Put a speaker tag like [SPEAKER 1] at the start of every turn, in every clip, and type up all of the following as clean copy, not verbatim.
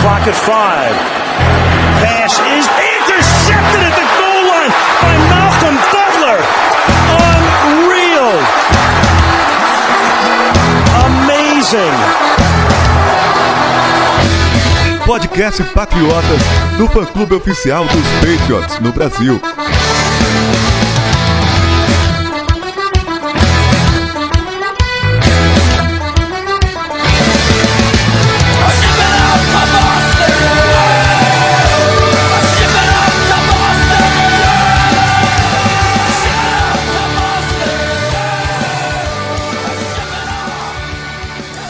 [SPEAKER 1] clock at 5. Pass is intercepted at the goal line by Malcolm Butler. Unreal. Amazing.
[SPEAKER 2] Podcast Patriotas, do fã-clube oficial dos Patriots no Brasil.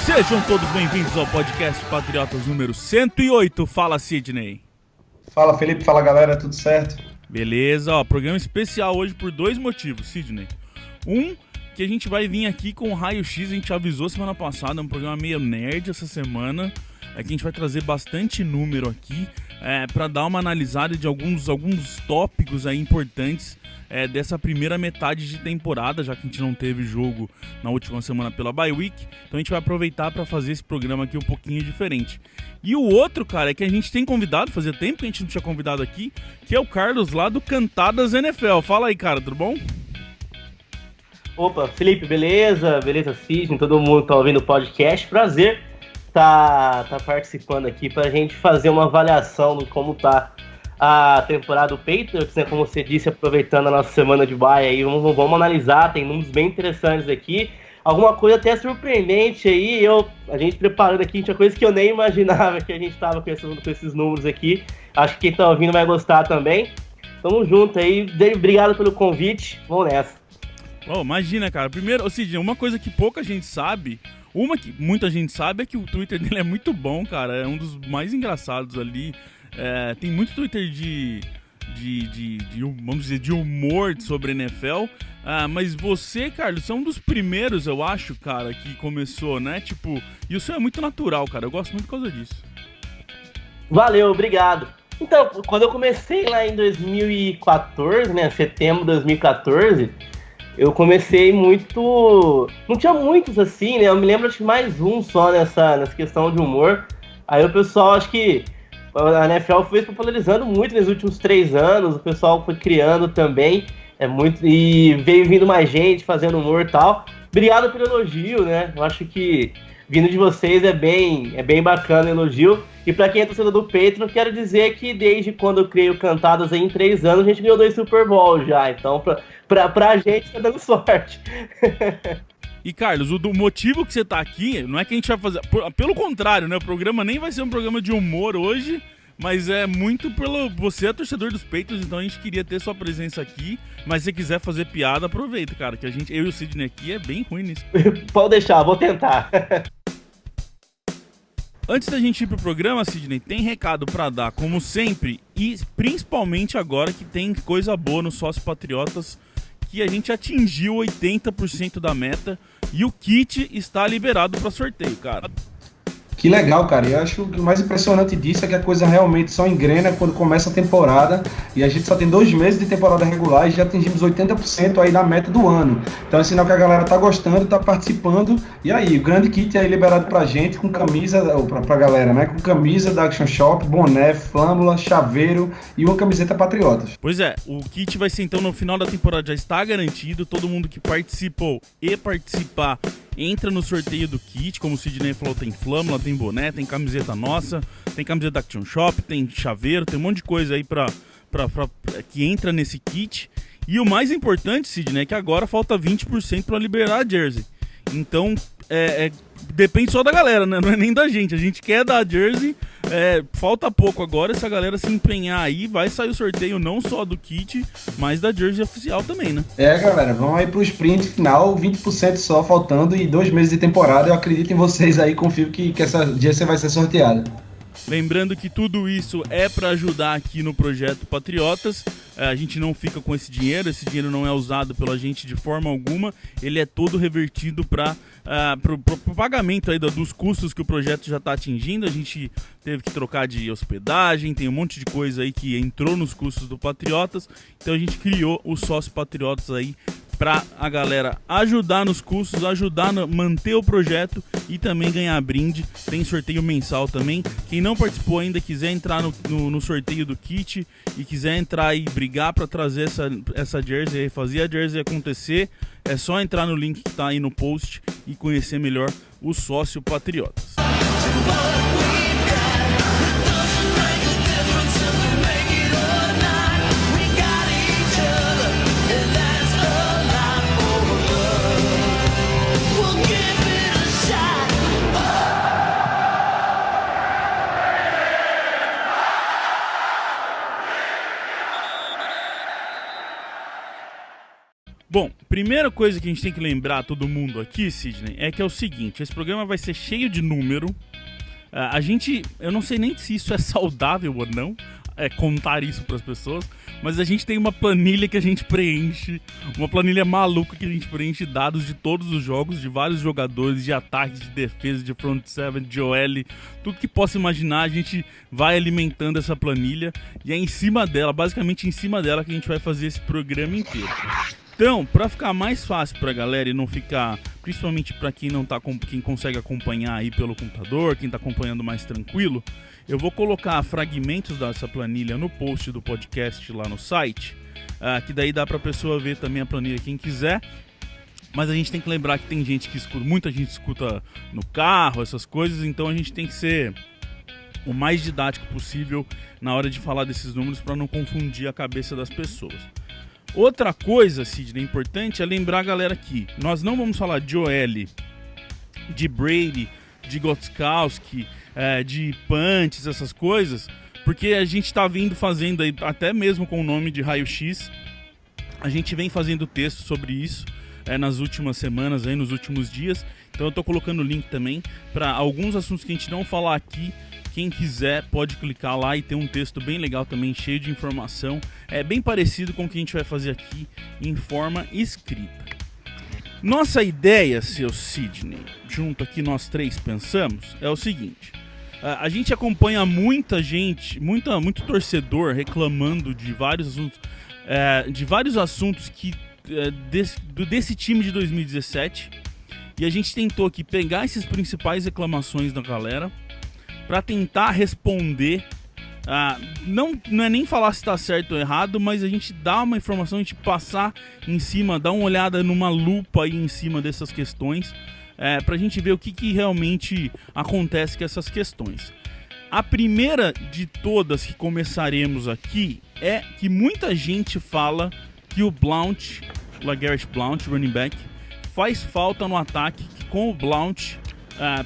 [SPEAKER 3] Sejam todos bem-vindos ao podcast Patriotas número 108. Fala, Sidney.
[SPEAKER 4] Fala, Felipe. Fala, galera. Tudo certo?
[SPEAKER 3] Beleza. Ó, programa especial hoje por dois motivos, Sidney. Um, que a gente vai vir aqui com o raio-x, a gente avisou semana passada, é um programa meio nerd essa semana, é que a gente vai trazer bastante número aqui, para dar uma analisada de alguns tópicos aí importantes dessa primeira metade de temporada, já que a gente não teve jogo na última semana pela bye week, então a gente vai aproveitar para fazer esse programa aqui um pouquinho diferente. E o outro, cara, é que a gente tem convidado, fazia tempo que a gente não tinha convidado aqui, que é o Carlos lá do Cantadas NFL. Fala aí, cara, tudo bom?
[SPEAKER 5] Opa, Felipe, beleza? Beleza, Sidney, todo mundo tá ouvindo o podcast. Prazer tá participando aqui pra gente fazer uma avaliação de como tá a temporada do Patriots, né? Como você disse, aproveitando a nossa semana de bye aí, vamos analisar, tem números bem interessantes aqui. Alguma coisa até surpreendente aí, a gente preparando aqui, tinha coisa que eu nem imaginava que a gente tava com esses números aqui. Acho que quem tá ouvindo vai gostar também. Tamo junto aí, obrigado pelo convite, vamos nessa.
[SPEAKER 3] Oh, imagina, cara. Primeiro, Sidney, uma coisa que pouca gente sabe, uma que muita gente sabe é que o Twitter dele é muito bom, cara. É um dos mais engraçados ali. Tem muito Twitter vamos dizer, de humor sobre NFL. Mas você, Carlos, você é um dos primeiros, eu acho, cara, que começou, né? Tipo, e o seu é muito natural, cara. Eu gosto muito por causa disso. Valeu, obrigado.
[SPEAKER 5] Então, quando eu comecei lá em 2014, né? Setembro de 2014... eu comecei muito... não tinha muitos assim, né? Eu me lembro, acho que mais um só nessa questão de humor. Aí o pessoal, acho que a NFL foi popularizando muito nos últimos 3 anos. O pessoal foi criando também. E veio vindo mais gente fazendo humor e tal. Obrigado pelo elogio, né? Eu acho que vindo de vocês é bem bacana o elogio. E pra quem é torcedor do Patriots, quero dizer que desde quando eu criei o Cantadas aí, em 3 anos, a gente ganhou 2 Super Bowl já. Então, pra gente tá dando sorte.
[SPEAKER 3] E, Carlos, o motivo que você tá aqui, não é que a gente vai fazer... Pelo contrário, né? O programa nem vai ser um programa de humor hoje, mas é muito pelo... Você é torcedor dos Patriots, então a gente queria ter sua presença aqui. Mas se você quiser fazer piada, aproveita, cara, que eu e o Sidney aqui é bem ruim nisso.
[SPEAKER 5] Pode deixar, vou tentar.
[SPEAKER 3] Antes da gente ir pro programa, Sidney, tem recado pra dar, como sempre, e principalmente agora que tem coisa boa no Sócio Patriotas, que a gente atingiu 80% da meta e o kit está liberado para sorteio, cara.
[SPEAKER 4] Que legal, cara. Eu acho que o mais impressionante disso é que a coisa realmente só engrena quando começa a temporada, e a gente só tem 2 meses de temporada regular e já atingimos 80% aí da meta do ano. Então é sinal que a galera tá gostando, tá participando. E aí, o grande kit aí liberado pra gente, com camisa, ou pra galera, né? Com camisa da Action Shop, boné, flâmula, chaveiro e uma camiseta Patriotas.
[SPEAKER 3] Pois é, o kit vai ser então no final da temporada, já está garantido. Todo mundo que participou e participar entra no sorteio do kit. Como o Sidney falou, tem flâmula, tem boné, tem camiseta nossa, tem camiseta da Action Shop, tem chaveiro, tem um monte de coisa aí que entra nesse kit. E o mais importante, Sidney, é que agora falta 20% para liberar a jersey. Então, depende só da galera, né? Não é nem da gente. A gente quer dar a jersey, falta pouco agora. Se a galera se empenhar aí, vai sair o sorteio não só do kit, mas da jersey oficial também, né?
[SPEAKER 4] Galera, vamos aí pro sprint final, 20% só faltando e 2 meses de temporada. Eu acredito em vocês aí, confio que essa jersey vai ser sorteada.
[SPEAKER 3] Lembrando que tudo isso é para ajudar aqui no Projeto Patriotas. A gente não fica com esse dinheiro não é usado pela gente de forma alguma. Ele é todo revertido para o pagamento aí dos custos que o projeto já está atingindo. A gente teve que trocar de hospedagem, tem um monte de coisa aí que entrou nos custos do Patriotas. Então a gente criou o Sócio Patriotas aí pra a galera ajudar nos custos, ajudar a manter o projeto e também ganhar brinde. Tem sorteio mensal também. Quem não participou ainda, quiser entrar no sorteio do kit e quiser entrar e brigar pra trazer essa jersey, fazer a jersey acontecer, é só entrar no link que tá aí no post e conhecer melhor o Sócio Patriotas. Bom, primeira coisa que a gente tem que lembrar todo mundo aqui, Sidney, é que é o seguinte: esse programa vai ser cheio de número. Eu não sei nem se isso é saudável ou não, contar isso para as pessoas, mas a gente tem uma planilha que a gente preenche, uma planilha maluca que a gente preenche dados de todos os jogos, de vários jogadores, de ataque, de defesa, de front seven, de OL, tudo que possa imaginar. A gente vai alimentando essa planilha e é em cima dela, basicamente em cima dela, que a gente vai fazer esse programa inteiro. Então, para ficar mais fácil pra galera e não ficar, principalmente para quem quem consegue acompanhar aí pelo computador, quem tá acompanhando mais tranquilo, eu vou colocar fragmentos dessa planilha no post do podcast lá no site, que daí dá pra pessoa ver também a planilha quem quiser. Mas a gente tem que lembrar que tem gente que escuta, muita gente escuta no carro, essas coisas, então a gente tem que ser o mais didático possível na hora de falar desses números para não confundir a cabeça das pessoas. Outra coisa, Sidney, importante é lembrar a galera aqui: nós não vamos falar de OL, de Brady, de Gostkowski, de punts, essas coisas, porque a gente tá fazendo aí, até mesmo com o nome de Raio X, a gente vem fazendo texto sobre isso nas últimas semanas, aí, nos últimos dias. Então eu tô colocando o link também para alguns assuntos que a gente não falar aqui. Quem quiser pode clicar lá e ter um texto bem legal também, cheio de informação. É bem parecido com o que a gente vai fazer aqui em forma escrita. Nossa ideia, seu Sidney, junto aqui nós três pensamos, é o seguinte: a gente acompanha muita gente, muito torcedor reclamando de vários assuntos que desse time de 2017, e a gente tentou aqui pegar essas principais reclamações da galera para tentar responder. Não é nem falar se tá certo ou errado, mas a gente dá uma informação, a gente passar em cima, dar uma olhada numa lupa aí em cima dessas questões, pra gente ver o que realmente acontece com essas questões. A primeira de todas que começaremos aqui é que muita gente fala que o Blount, LeGarrette Blount, running back, faz falta no ataque, que com o Blount,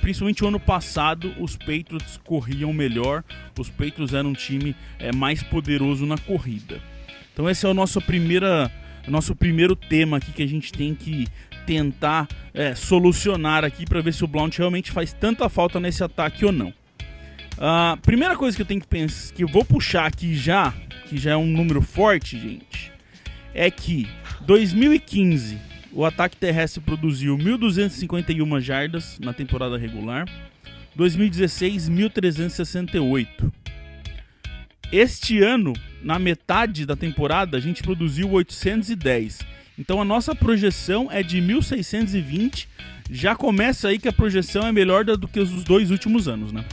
[SPEAKER 3] principalmente o ano passado, os Patriots corriam melhor, os Patriots eram um time mais poderoso na corrida. Então esse é o nosso primeiro tema aqui que a gente tem que tentar solucionar aqui para ver se o Blount realmente faz tanta falta nesse ataque ou não. A primeira coisa que eu tenho que pensar, que eu vou puxar aqui já, que já é um número forte, gente, é que 2015 o ataque terrestre produziu 1.251 jardas na temporada regular. 2016, 1.368. Este ano, na metade da temporada, a gente produziu 810. Então a nossa projeção é de 1.620. Já começa aí que a projeção é melhor do que os 2 últimos anos, né?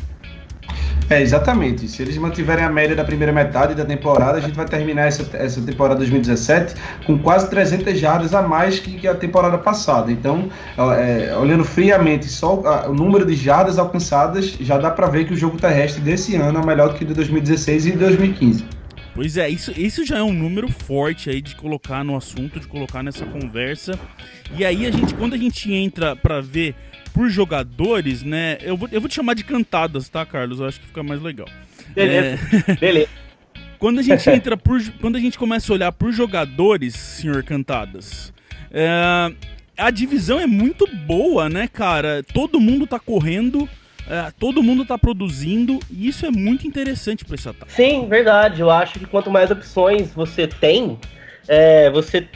[SPEAKER 4] Exatamente. Se eles mantiverem a média da primeira metade da temporada, a gente vai terminar essa temporada 2017 com quase 300 jardas a mais que a temporada passada. Então, olhando friamente só o número de jardas alcançadas, já dá para ver que o jogo terrestre desse ano é melhor do que o de 2016 e 2015.
[SPEAKER 3] Pois é, isso já é um número forte aí de colocar no assunto, de colocar nessa conversa. E aí quando a gente entra para ver por jogadores, né? Eu vou te chamar de cantadas, tá, Carlos? Eu acho que fica mais legal.
[SPEAKER 5] Beleza. Beleza.
[SPEAKER 3] Quando a gente começa a olhar por jogadores, senhor Cantadas, a divisão é muito boa, né, cara? Todo mundo tá correndo, todo mundo tá produzindo, e isso é muito interessante para esse ataque.
[SPEAKER 5] Sim, verdade. Eu acho que quanto mais opções você tem, você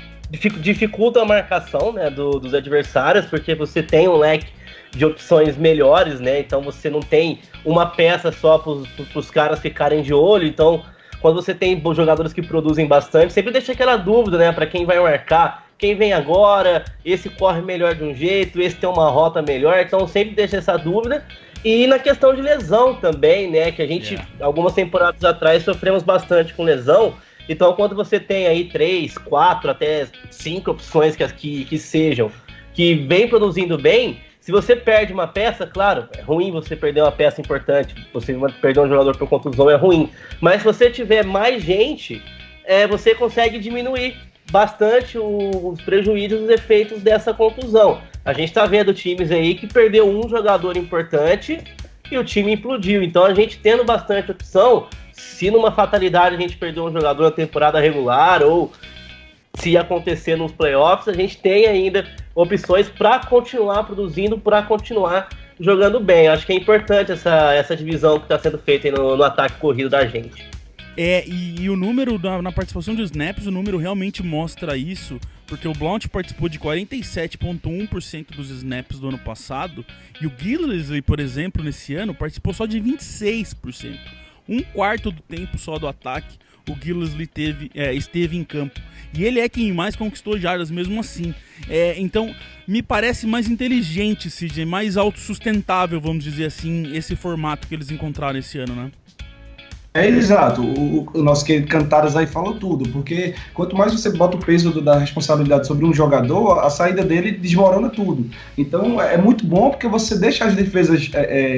[SPEAKER 5] dificulta a marcação, né, dos adversários, porque você tem um leque de opções melhores, né? Então você não tem uma peça só para os caras ficarem de olho. Então, quando você tem jogadores que produzem bastante, sempre deixa aquela dúvida, né? Para quem vai marcar, quem vem agora, esse corre melhor de um jeito, esse tem uma rota melhor, então sempre deixa essa dúvida. E na questão de lesão também, né, que a gente, algumas temporadas atrás, sofremos bastante com lesão. Então, quando você tem aí 3, 4, até 5 opções que sejam, que vem produzindo bem, se você perde uma peça, claro, é ruim você perder uma peça importante, você perder um jogador por contusão é ruim, mas se você tiver mais gente, você consegue diminuir bastante os prejuízos, os efeitos dessa contusão. A gente está vendo times aí que perdeu um jogador importante e o time implodiu. Então a gente tendo bastante opção, se numa fatalidade a gente perdeu um jogador na temporada regular ou se acontecer nos playoffs, a gente tem ainda opções para continuar produzindo, para continuar jogando bem. Acho que é importante essa divisão que está sendo feita aí no ataque corrido da gente.
[SPEAKER 3] E o número na participação de snaps, o número realmente mostra isso, porque o Blount participou de 47,1% dos snaps do ano passado, e o Gillislee, por exemplo, nesse ano, participou só de 26%. Um quarto do tempo só do ataque, o Gillislee esteve em campo. E ele é quem mais conquistou jardas mesmo assim. Então, me parece mais inteligente, Sidney, mais autossustentável, vamos dizer assim, esse formato que eles encontraram esse ano, né?
[SPEAKER 4] Exato, o nosso querido Cantaras aí falou tudo, porque quanto mais você bota o peso da responsabilidade sobre um jogador, a saída dele desmorona tudo. Então é muito bom porque você deixa as defesas,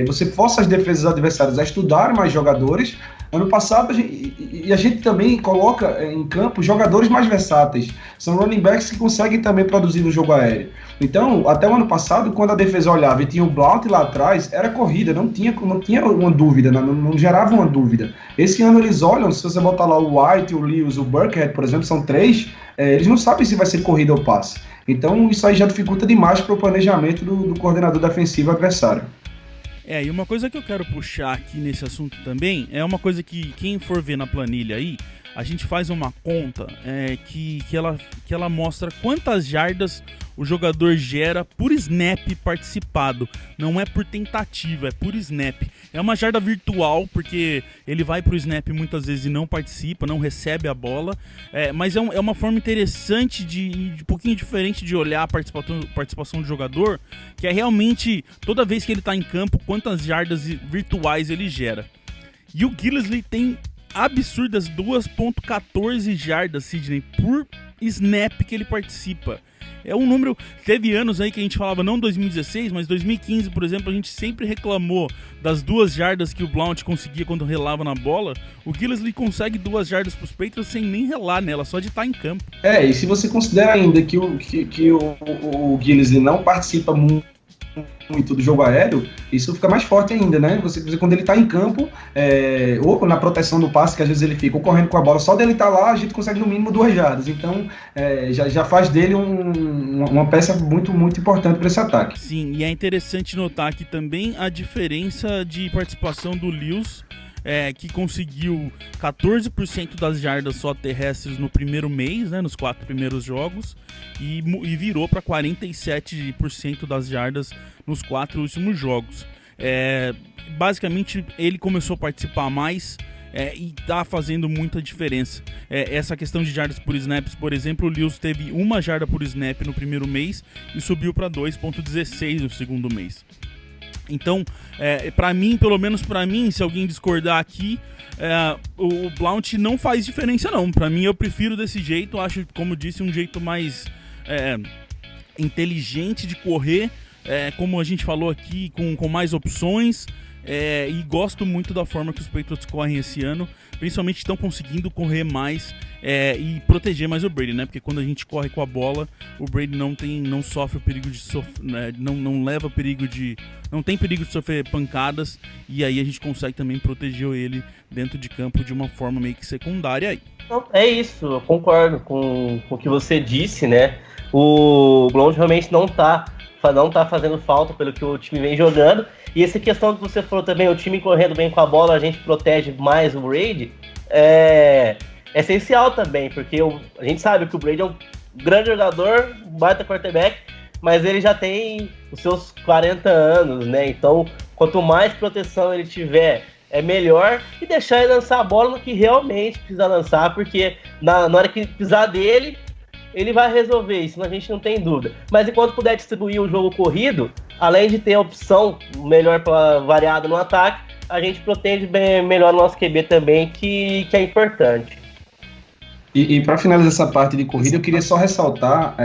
[SPEAKER 4] você força as defesas adversárias a estudarem mais jogadores. Ano passado a gente também coloca em campo jogadores mais versáteis, são running backs que conseguem também produzir no jogo aéreo. Então, até o ano passado, quando a defesa olhava e tinha o Blount lá atrás, era corrida, não tinha uma dúvida, não gerava uma dúvida. Esse ano eles olham, se você botar lá o White, o Lewis, o Burkhead, por exemplo, são 3, eles não sabem se vai ser corrida ou passe. Então isso aí já dificulta demais para o planejamento do coordenador defensivo adversário.
[SPEAKER 3] E uma coisa que eu quero puxar aqui nesse assunto também é uma coisa que quem for ver na planilha aí, a gente faz uma conta que ela mostra quantas jardas o jogador gera por snap participado. Não é por tentativa, é por snap. É uma jarda virtual, porque ele vai pro snap muitas vezes e não participa, não recebe a bola. Mas é uma forma interessante, de um pouquinho diferente de olhar a participação do jogador, que é realmente, toda vez que ele tá em campo, quantas jardas virtuais ele gera. E o Gillislee tem absurdas 2,14 jardas, Sidney, por snap que ele participa. É um número... Teve anos aí que a gente falava, não 2016, mas 2015, por exemplo, a gente sempre reclamou das 2 jardas que o Blount conseguia quando relava na bola. O Gillislee consegue 2 jardas pros Patriots sem nem relar nela, só de estar em campo.
[SPEAKER 4] E se você considera ainda que o Gillislee não participa muito do jogo aéreo, isso fica mais forte ainda, né? Você quando ele tá em campo, ou na proteção do passe, que às vezes ele fica ou correndo com a bola, só dele tá lá, a gente consegue no mínimo 2 jardas. Então, já faz dele uma peça muito, muito importante para esse ataque.
[SPEAKER 3] Sim, e é interessante notar aqui também a diferença de participação do Lewis, que conseguiu 14% das jardas só terrestres no primeiro mês, né, nos 4 primeiros jogos, e virou para 47% das jardas nos 4 últimos jogos. Basicamente, ele começou a participar mais e tá fazendo muita diferença. Essa questão de jardas por snaps, por exemplo, o Lewis teve 1 jarda por snap no primeiro mês e subiu para 2,16 no segundo mês. Então, para mim, pelo menos para mim, se alguém discordar aqui, o Blount não faz diferença não. Para mim, eu prefiro desse jeito. Acho, como disse, um jeito mais inteligente de correr, como a gente falou aqui, com mais opções. E gosto muito da forma que os Patriots correm esse ano. Principalmente estão conseguindo correr mais e proteger mais o Brady, né? Porque quando a gente corre com a bola, o Brady não sofre o perigo de não tem perigo de sofrer pancadas, e aí a gente consegue também proteger ele dentro de campo de uma forma meio que secundária aí.
[SPEAKER 5] É isso, eu concordo com o que você disse, né? O Blount realmente não tá fazendo falta pelo que o time vem jogando. E essa questão que você falou também, o time correndo bem com a bola, a gente protege mais o Brady, é essencial também, porque a gente sabe que o Brady é um grande jogador, um baita quarterback, mas ele já tem os seus 40 anos, né? Então, quanto mais proteção ele tiver, é melhor, e deixar ele lançar a bola no que realmente precisa lançar, porque na hora que precisar dele, ele vai resolver isso, a gente não tem dúvida. Mas enquanto puder distribuir o jogo corrido, além de ter a opção melhor variada no ataque, a gente protege melhor o nosso QB também, que é importante.
[SPEAKER 4] E para finalizar essa parte de corrida, eu queria só ressaltar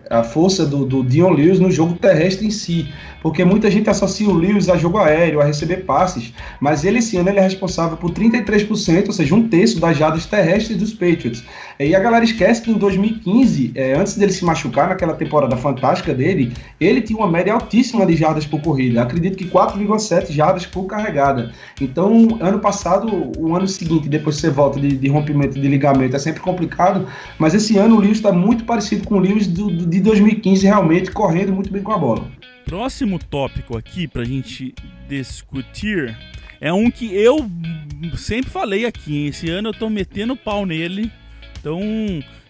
[SPEAKER 4] a força do Dion Lewis no jogo terrestre em si, porque muita gente associa o Lewis a jogo aéreo, a receber passes, mas esse ano ele é responsável por 33%, ou seja, 1/3 das jardas terrestres dos Patriots. E a galera esquece que em 2015, antes dele se machucar naquela temporada fantástica dele, ele tinha uma média altíssima de jardas por corrida, acredito que 4,7 jardas por carregada. Então, ano passado, o ano seguinte, depois que você volta de rompimento de ligamento, é sempre complicado, mas esse ano o Lewis está muito parecido com o Lewis de 2015, realmente correndo muito bem com a bola.
[SPEAKER 3] Próximo tópico aqui pra gente discutir é um que eu sempre falei aqui, esse ano eu tô metendo pau nele, então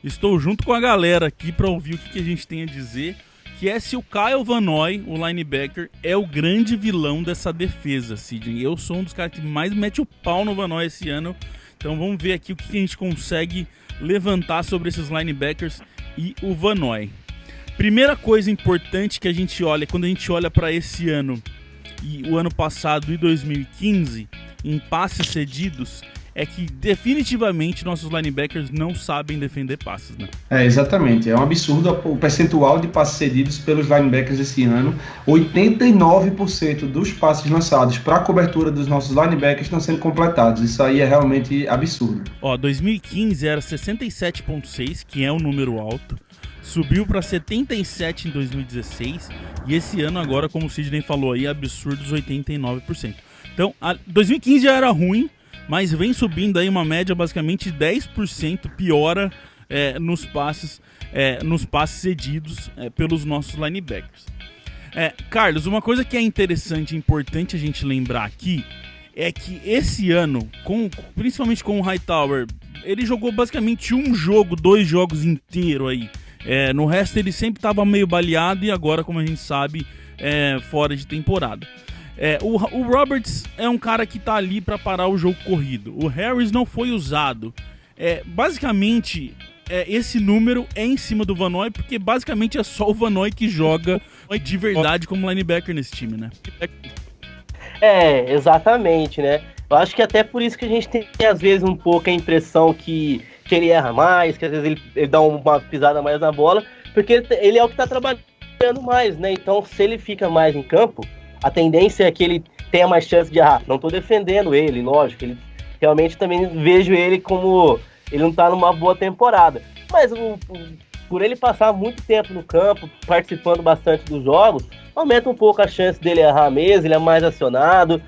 [SPEAKER 3] estou junto com a galera aqui pra ouvir o que a gente tem a dizer, que é se o Kyle Van Noy, o linebacker, é o grande vilão dessa defesa, Sidney. Eu sou um dos caras que mais mete o pau no Van Noy esse ano, então vamos ver aqui o que a gente consegue levantar sobre esses linebackers e o Van Noy. Primeira coisa importante que a gente olha, quando a gente olha para esse ano e o ano passado e 2015, em passes cedidos, é que definitivamente nossos linebackers não sabem defender passes, né?
[SPEAKER 4] Exatamente. É um absurdo o percentual de passes cedidos pelos linebackers esse ano. 89% dos passes lançados para a cobertura dos nossos linebackers estão sendo completados. Isso aí é realmente absurdo.
[SPEAKER 3] 2015 era 67,6, que é um número alto. Subiu para 77 em 2016 e esse ano agora, como o Sidney falou aí, absurdos 89%. Então, 2015 já era ruim, mas vem subindo aí uma média basicamente 10% piora nos passes cedidos pelos nossos linebackers. Carlos, uma coisa que é interessante e importante a gente lembrar aqui é que esse ano, principalmente com o Hightower, ele jogou basicamente 2 jogos inteiro aí. No resto ele sempre estava meio baleado e agora, como a gente sabe, fora de temporada. O Roberts é um cara que tá ali para parar o jogo corrido. O Harris não foi usado. Basicamente, esse número é em cima do Van Noy, porque basicamente é só o Van Noy que joga de verdade como linebacker nesse time, né?
[SPEAKER 5] Exatamente, né? Eu acho que até por isso que a gente tem às vezes um pouco a impressão que ele erra mais, que às vezes ele dá uma pisada mais na bola, porque ele é o que tá trabalhando mais, né? Então, se ele fica mais em campo, a tendência é que ele tenha mais chance de errar. Não tô defendendo ele, lógico, ele realmente também vejo ele como ele não tá numa boa temporada. Mas por ele passar muito tempo no campo, participando bastante dos jogos, aumenta um pouco a chance dele errar mesmo, ele é mais acionado.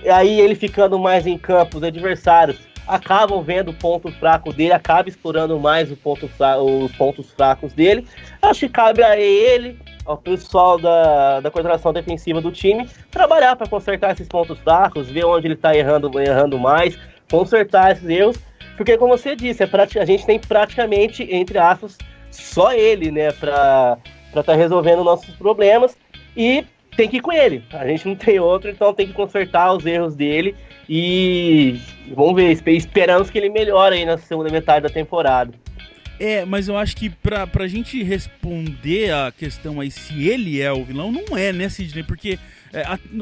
[SPEAKER 5] E aí ele ficando mais em campo, os adversários acabam vendo o ponto fraco dele, acaba explorando mais os pontos fracos dele. Acho que cabe a ele, ao pessoal da coordenação defensiva do time, trabalhar para consertar esses pontos fracos, ver onde ele está errando mais, consertar esses erros, porque como você disse, a gente tem praticamente, entre aspas, só ele, né, para estar resolvendo nossos problemas, e tem que ir com ele, a gente não tem outro, então tem que consertar os erros dele, e vamos ver, esperamos que ele melhore aí na segunda metade da temporada.
[SPEAKER 3] Mas eu acho que pra gente responder a questão aí se ele é o vilão, não é, né, Sidney? Porque,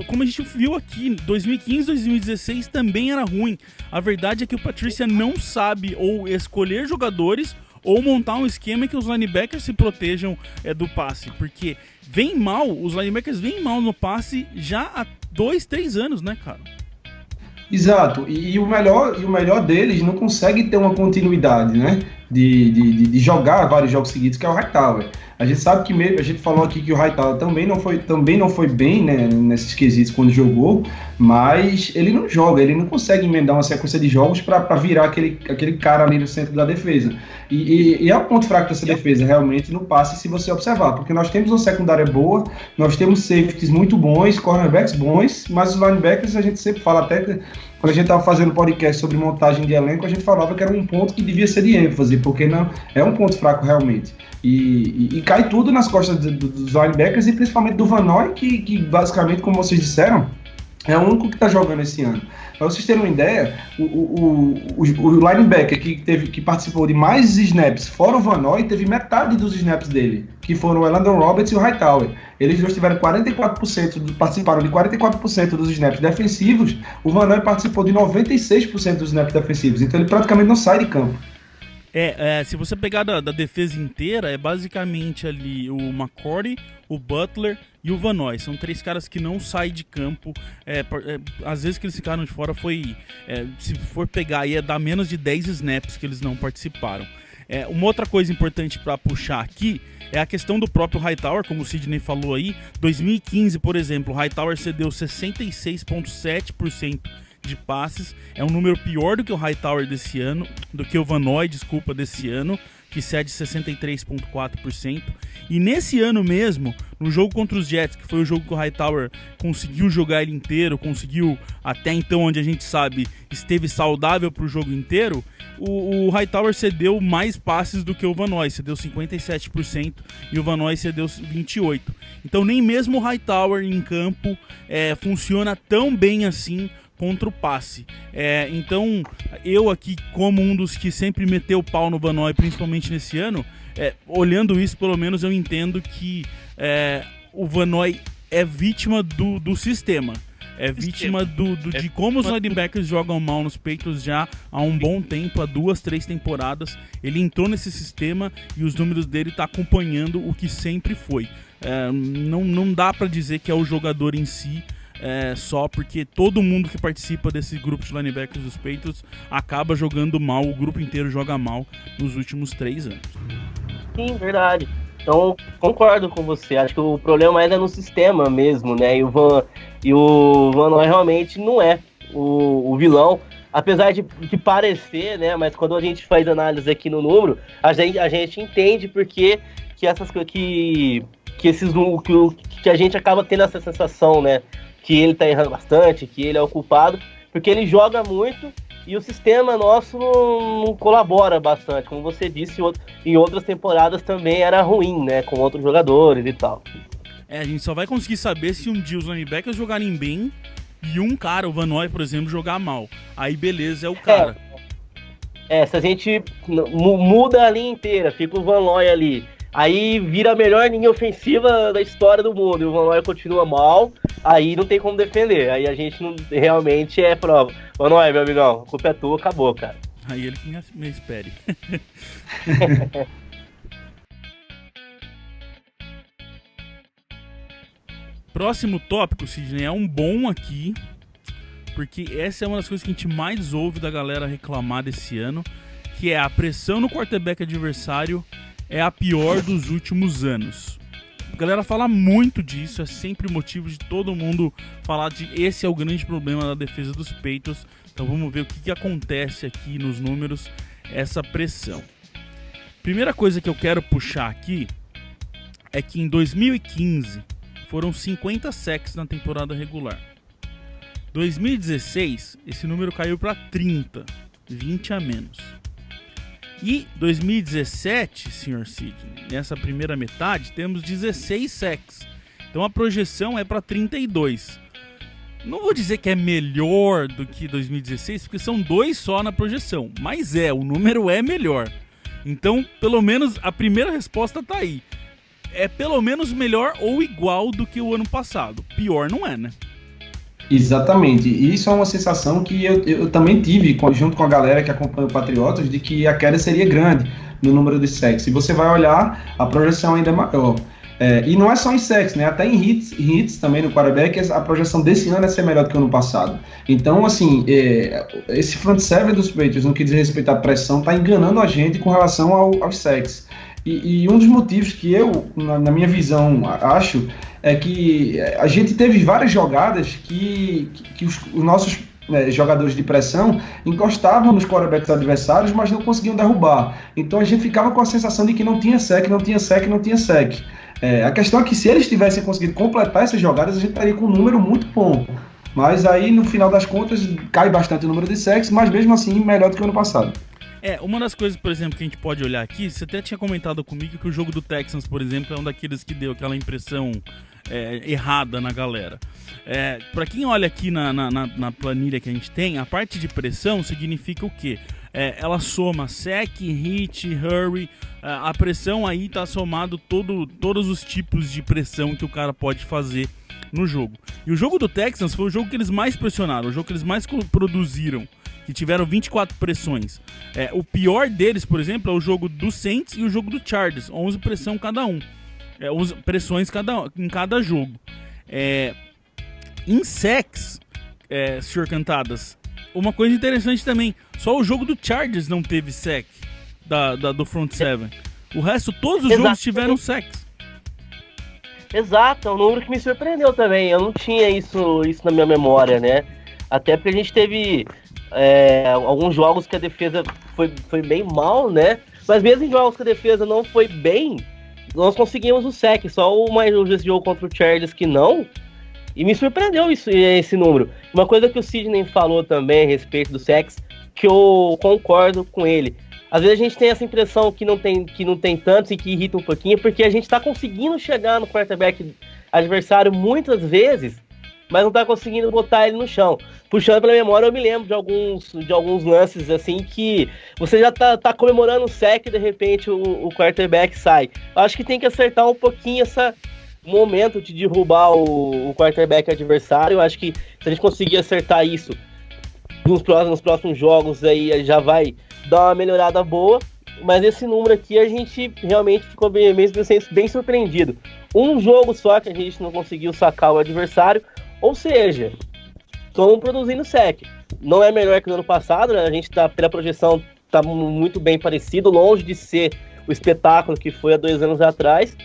[SPEAKER 3] como a gente viu aqui, 2015, 2016 também era ruim. A verdade é que o Patricia não sabe ou escolher jogadores ou montar um esquema que os linebackers se protejam do passe. Porque os linebackers vêm mal no passe já há 2-3 anos, né, cara?
[SPEAKER 4] Exato, e o melhor deles não consegue ter uma continuidade, né, de jogar vários jogos seguidos, que é o Hightower. A gente sabe que a gente falou aqui que o Hightower também não foi bem, né, nesses quesitos quando jogou, mas ele não joga, ele não consegue emendar uma sequência de jogos para virar aquele cara ali no centro da defesa. E é o ponto fraco dessa defesa, realmente, no passe, se você observar, porque nós temos uma secundária boa, nós temos safeties muito bons, cornerbacks bons, mas os linebackers, a gente sempre fala, até que quando a gente estava fazendo podcast sobre montagem de elenco, a gente falava que era um ponto que devia ser de ênfase, porque não é um ponto fraco realmente. E cai tudo nas costas dos linebackers e principalmente do Van Noy, que basicamente, como vocês disseram, É o único que está jogando esse ano. Para vocês terem uma ideia, o linebacker que participou de mais snaps, fora o Van Noy, teve metade dos snaps dele, que foram o Elandon Roberts e o Hightower. Eles dois tiveram 44%, participaram de 44% dos snaps defensivos. O Van Noy participou de 96% dos snaps defensivos. Então ele praticamente não sai de campo.
[SPEAKER 3] Se você pegar da defesa inteira, é basicamente ali o McCourty, o Butler e o Van Noy. São 3 caras que não saem de campo. Às vezes que eles ficaram de fora se for pegar aí, é dar menos de 10 snaps que eles não participaram. Uma outra coisa importante para puxar aqui é a questão do próprio Hightower, como o Sidney falou aí. 2015, por exemplo, o Hightower cedeu 66,7% de passes, é um número pior do que o Hightower desse ano, do que o Van Noy, desse ano, que cede 63,4%. E nesse ano mesmo, no jogo contra os Jets, que foi o jogo que o Hightower conseguiu jogar ele inteiro, conseguiu até então, onde a gente sabe, esteve saudável para o jogo inteiro, o Hightower cedeu mais passes do que o Van Noy, cedeu 57% e o Van Noy cedeu 28%. Então nem mesmo o Hightower em campo funciona tão bem assim contra o passe. Então, eu aqui, como um dos que sempre meteu o pau no Van Noy, principalmente nesse ano, olhando isso, pelo menos eu entendo que o Van Noy é vítima do sistema. É vítima de como os linebackers jogam mal nos Patriots já há um bom tempo, há 2, 3 temporadas. Ele entrou nesse sistema e os números dele estão acompanhando o que sempre foi. Não dá para dizer que é o jogador em si, só porque todo mundo que participa desse grupo de linebackers dos Patriots acaba jogando mal, o grupo inteiro joga mal nos últimos 3 anos.
[SPEAKER 5] Sim, verdade. Então, concordo com você. Acho que o problema ainda é no sistema mesmo, né? E o Van Noy realmente não é o vilão, apesar de parecer, né? Mas quando a gente faz análise aqui no número, a gente entende porque que a gente acaba tendo essa sensação, né? Que ele tá errando bastante, que ele é o culpado, porque ele joga muito e o sistema nosso não colabora bastante. Como você disse, em outras temporadas também era ruim, né? Com outros jogadores e tal.
[SPEAKER 3] A gente só vai conseguir saber se um dia os linebackers jogarem bem e um cara, o Van Noy, por exemplo, jogar mal. Aí beleza, é o cara.
[SPEAKER 5] Se a gente muda a linha inteira, fica o Van Noy ali, aí vira a melhor linha ofensiva da história do mundo e o Van Noy continua mal, aí não tem como defender. Aí a gente realmente prova. Van Noy, meu amigão, a culpa é tua, acabou, cara.
[SPEAKER 3] Aí ele que me espere. Próximo tópico, Sidney, é um bom aqui, porque essa é uma das coisas que a gente mais ouve da galera reclamar desse ano, que é a pressão no quarterback adversário é a pior dos últimos anos. A galera fala muito disso, é sempre motivo de todo mundo falar de esse é o grande problema da defesa dos Patriots. Então vamos ver o que acontece aqui nos números, essa pressão. Primeira coisa que eu quero puxar aqui é que em 2015 foram 50 sacks na temporada regular. 2016, esse número caiu para 30, 20 a menos. E 2017, Sr. Sidney, nessa primeira metade, temos 16 sacks. Então a projeção é para 32. Não vou dizer que é melhor do que 2016, porque são 2 só na projeção. Mas o número é melhor. Então, pelo menos, a primeira resposta tá aí. É pelo menos melhor ou igual do que o ano passado. Pior não é, né?
[SPEAKER 4] Exatamente, e isso é uma sensação que eu também tive junto com a galera que acompanha o Patriotas, de que a queda seria grande no número de sacks. Se você vai olhar, a projeção ainda é maior. E não é só em sacks, né? Até em hits também no quarterback, a projeção desse ano é ser melhor do que o ano passado. Então, assim, esse front seven dos Patriots, no que diz respeito à pressão, está enganando a gente com relação aos sacks. E um dos motivos que eu, na minha visão, acho, é que a gente teve várias jogadas que os nossos jogadores de pressão encostavam nos quarterbacks adversários, mas não conseguiam derrubar. Então a gente ficava com a sensação de que não tinha sec. A questão é que se eles tivessem conseguido completar essas jogadas, a gente estaria com um número muito bom. Mas aí, no final das contas, cai bastante o número de sacks, mas mesmo assim, melhor do que o ano passado.
[SPEAKER 3] Uma das coisas, por exemplo, que a gente pode olhar aqui, você até tinha comentado comigo que o jogo do Texans, por exemplo, é um daqueles que deu aquela impressão errada na galera. Para quem olha aqui na planilha que a gente tem, a parte de pressão significa o quê? Ela soma sec, hit, hurry. A pressão aí tá somado todos os tipos de pressão que o cara pode fazer no jogo. E o jogo do Texans foi o jogo que eles mais pressionaram, o jogo que eles mais produziram, que tiveram 24 pressões. O pior deles, por exemplo, é o jogo do Saints e o jogo do Chargers, 11 pressão cada um. 11 pressões em cada jogo. Em sacks, senhor Cantadas, uma coisa interessante também, só o jogo do Chargers não teve sack do front seven. O resto, todos os jogos tiveram sacks.
[SPEAKER 5] Exato, é um número que me surpreendeu também. Eu não tinha isso na minha memória, né? Até porque a gente teve alguns jogos que a defesa foi bem mal, né? Mas mesmo em jogos que a defesa não foi bem, nós conseguimos o sack. Só esse jogo contra o Chargers que não. E me surpreendeu esse número. Uma coisa que o Sidney falou também a respeito do sacks, que eu concordo com ele. Às vezes a gente tem essa impressão que não tem tantos e que irrita um pouquinho, porque a gente está conseguindo chegar no quarterback adversário muitas vezes, mas não está conseguindo botar ele no chão. Puxando pela memória, eu me lembro de alguns lances assim que você já tá comemorando o sack e de repente o quarterback sai. Eu acho que tem que acertar um pouquinho esse momento de derrubar o quarterback adversário. Eu acho que se a gente conseguir acertar isso nos próximos jogos, aí já vai dar uma melhorada boa. Mas esse número aqui a gente realmente ficou bem surpreendido. Um jogo só que a gente não conseguiu sacar o adversário, ou seja, estão produzindo sec. Não é melhor que no ano passado, né? A gente tá, pela projeção, tá muito bem parecido, longe de ser o espetáculo que foi há 2 anos atrás,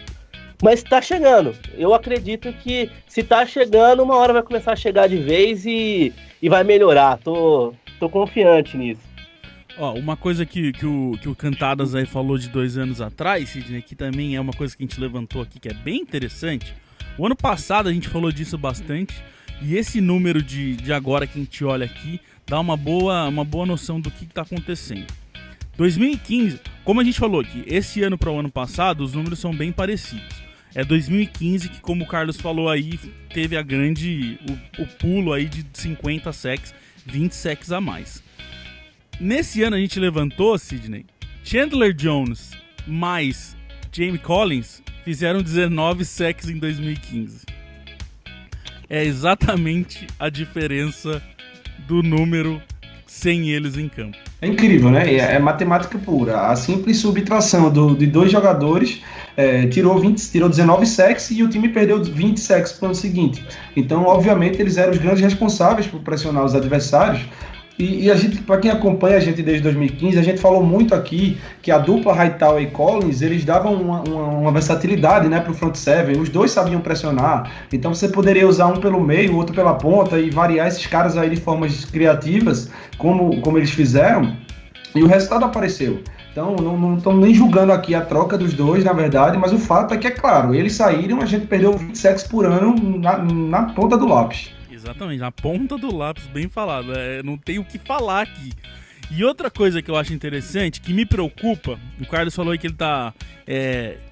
[SPEAKER 5] mas tá chegando. Eu acredito que se tá chegando, uma hora vai começar a chegar de vez e vai melhorar. Tô confiante nisso.
[SPEAKER 3] Ó, uma coisa que o Cantadas aí falou de 2 anos atrás, Sidney, que também é uma coisa que a gente levantou aqui, que é bem interessante. O ano passado a gente falou disso bastante, e esse número de agora que a gente olha aqui dá uma boa noção do que está acontecendo. 2015, como a gente falou aqui, esse ano para o ano passado, os números são bem parecidos. É 2015 que, como o Carlos falou aí, teve o pulo aí de 50 sacks, 20 sacks a mais. Nesse ano a gente levantou, Sidney, Chandler Jones mais Jamie Collins fizeram 19 sacks em 2015. É exatamente a diferença do número sem eles em campo.
[SPEAKER 4] É incrível, né? É matemática pura. A simples subtração de 2 jogadores tirou 19 sacks e o time perdeu 20 sacks para o ano seguinte. Então, obviamente, eles eram os grandes responsáveis por pressionar os adversários. E a gente, para quem acompanha a gente desde 2015, a gente falou muito aqui que a dupla Hightower e Collins, eles davam uma versatilidade, né, para o front seven. Os dois sabiam pressionar, então você poderia usar um pelo meio, o outro pela ponta e variar esses caras aí de formas criativas, como eles fizeram, e o resultado apareceu. Então não estamos nem julgando aqui a troca dos dois, na verdade, mas o fato é que, é claro, eles saíram, a gente perdeu 20 sacks por ano na ponta do lápis.
[SPEAKER 3] Exatamente, na ponta do lápis, bem falado. Não tem o que falar aqui. E outra coisa que eu acho interessante, que me preocupa, o Carlos falou aí que ele tá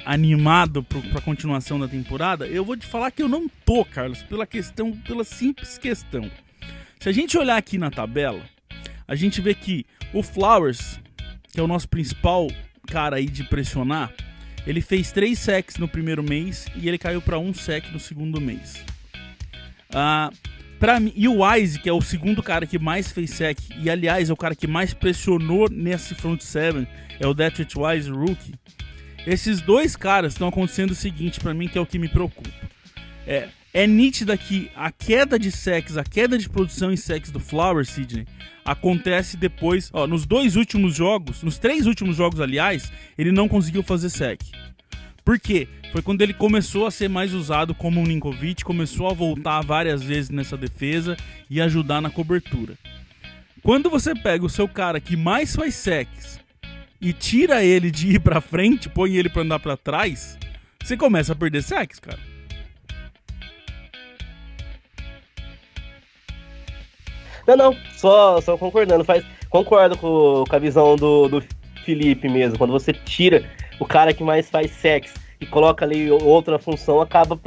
[SPEAKER 3] animado pra continuação da temporada. Eu vou te falar que eu não tô, Carlos, pela simples questão. Se a gente olhar aqui na tabela, a gente vê que o Flowers, que é o nosso principal cara aí de pressionar, ele fez 3 sacks no primeiro mês e ele caiu para 1 sack no segundo mês. E o Wise, que é o segundo cara que mais fez sack, e aliás é o cara que mais pressionou nesse front seven, é o Detroit Wise Rookie. Esses 2 caras estão acontecendo o seguinte pra mim, que é o que me preocupa. É nítida que a queda de sacks, a queda de produção em sacks do Flowers, Sidney, acontece depois, nos 3 últimos jogos, aliás, ele não conseguiu fazer sack. Por quê? Foi quando ele começou a ser mais usado como um Ninkovich, começou a voltar várias vezes nessa defesa e ajudar na cobertura. Quando você pega o seu cara que mais faz sacks e tira ele de ir pra frente, põe ele pra andar pra trás, você começa a perder sacks, cara.
[SPEAKER 5] Não, só concordando. Concordo com a visão do Felipe mesmo. Quando você tira o cara que mais faz sacks e coloca ali outra função, acaba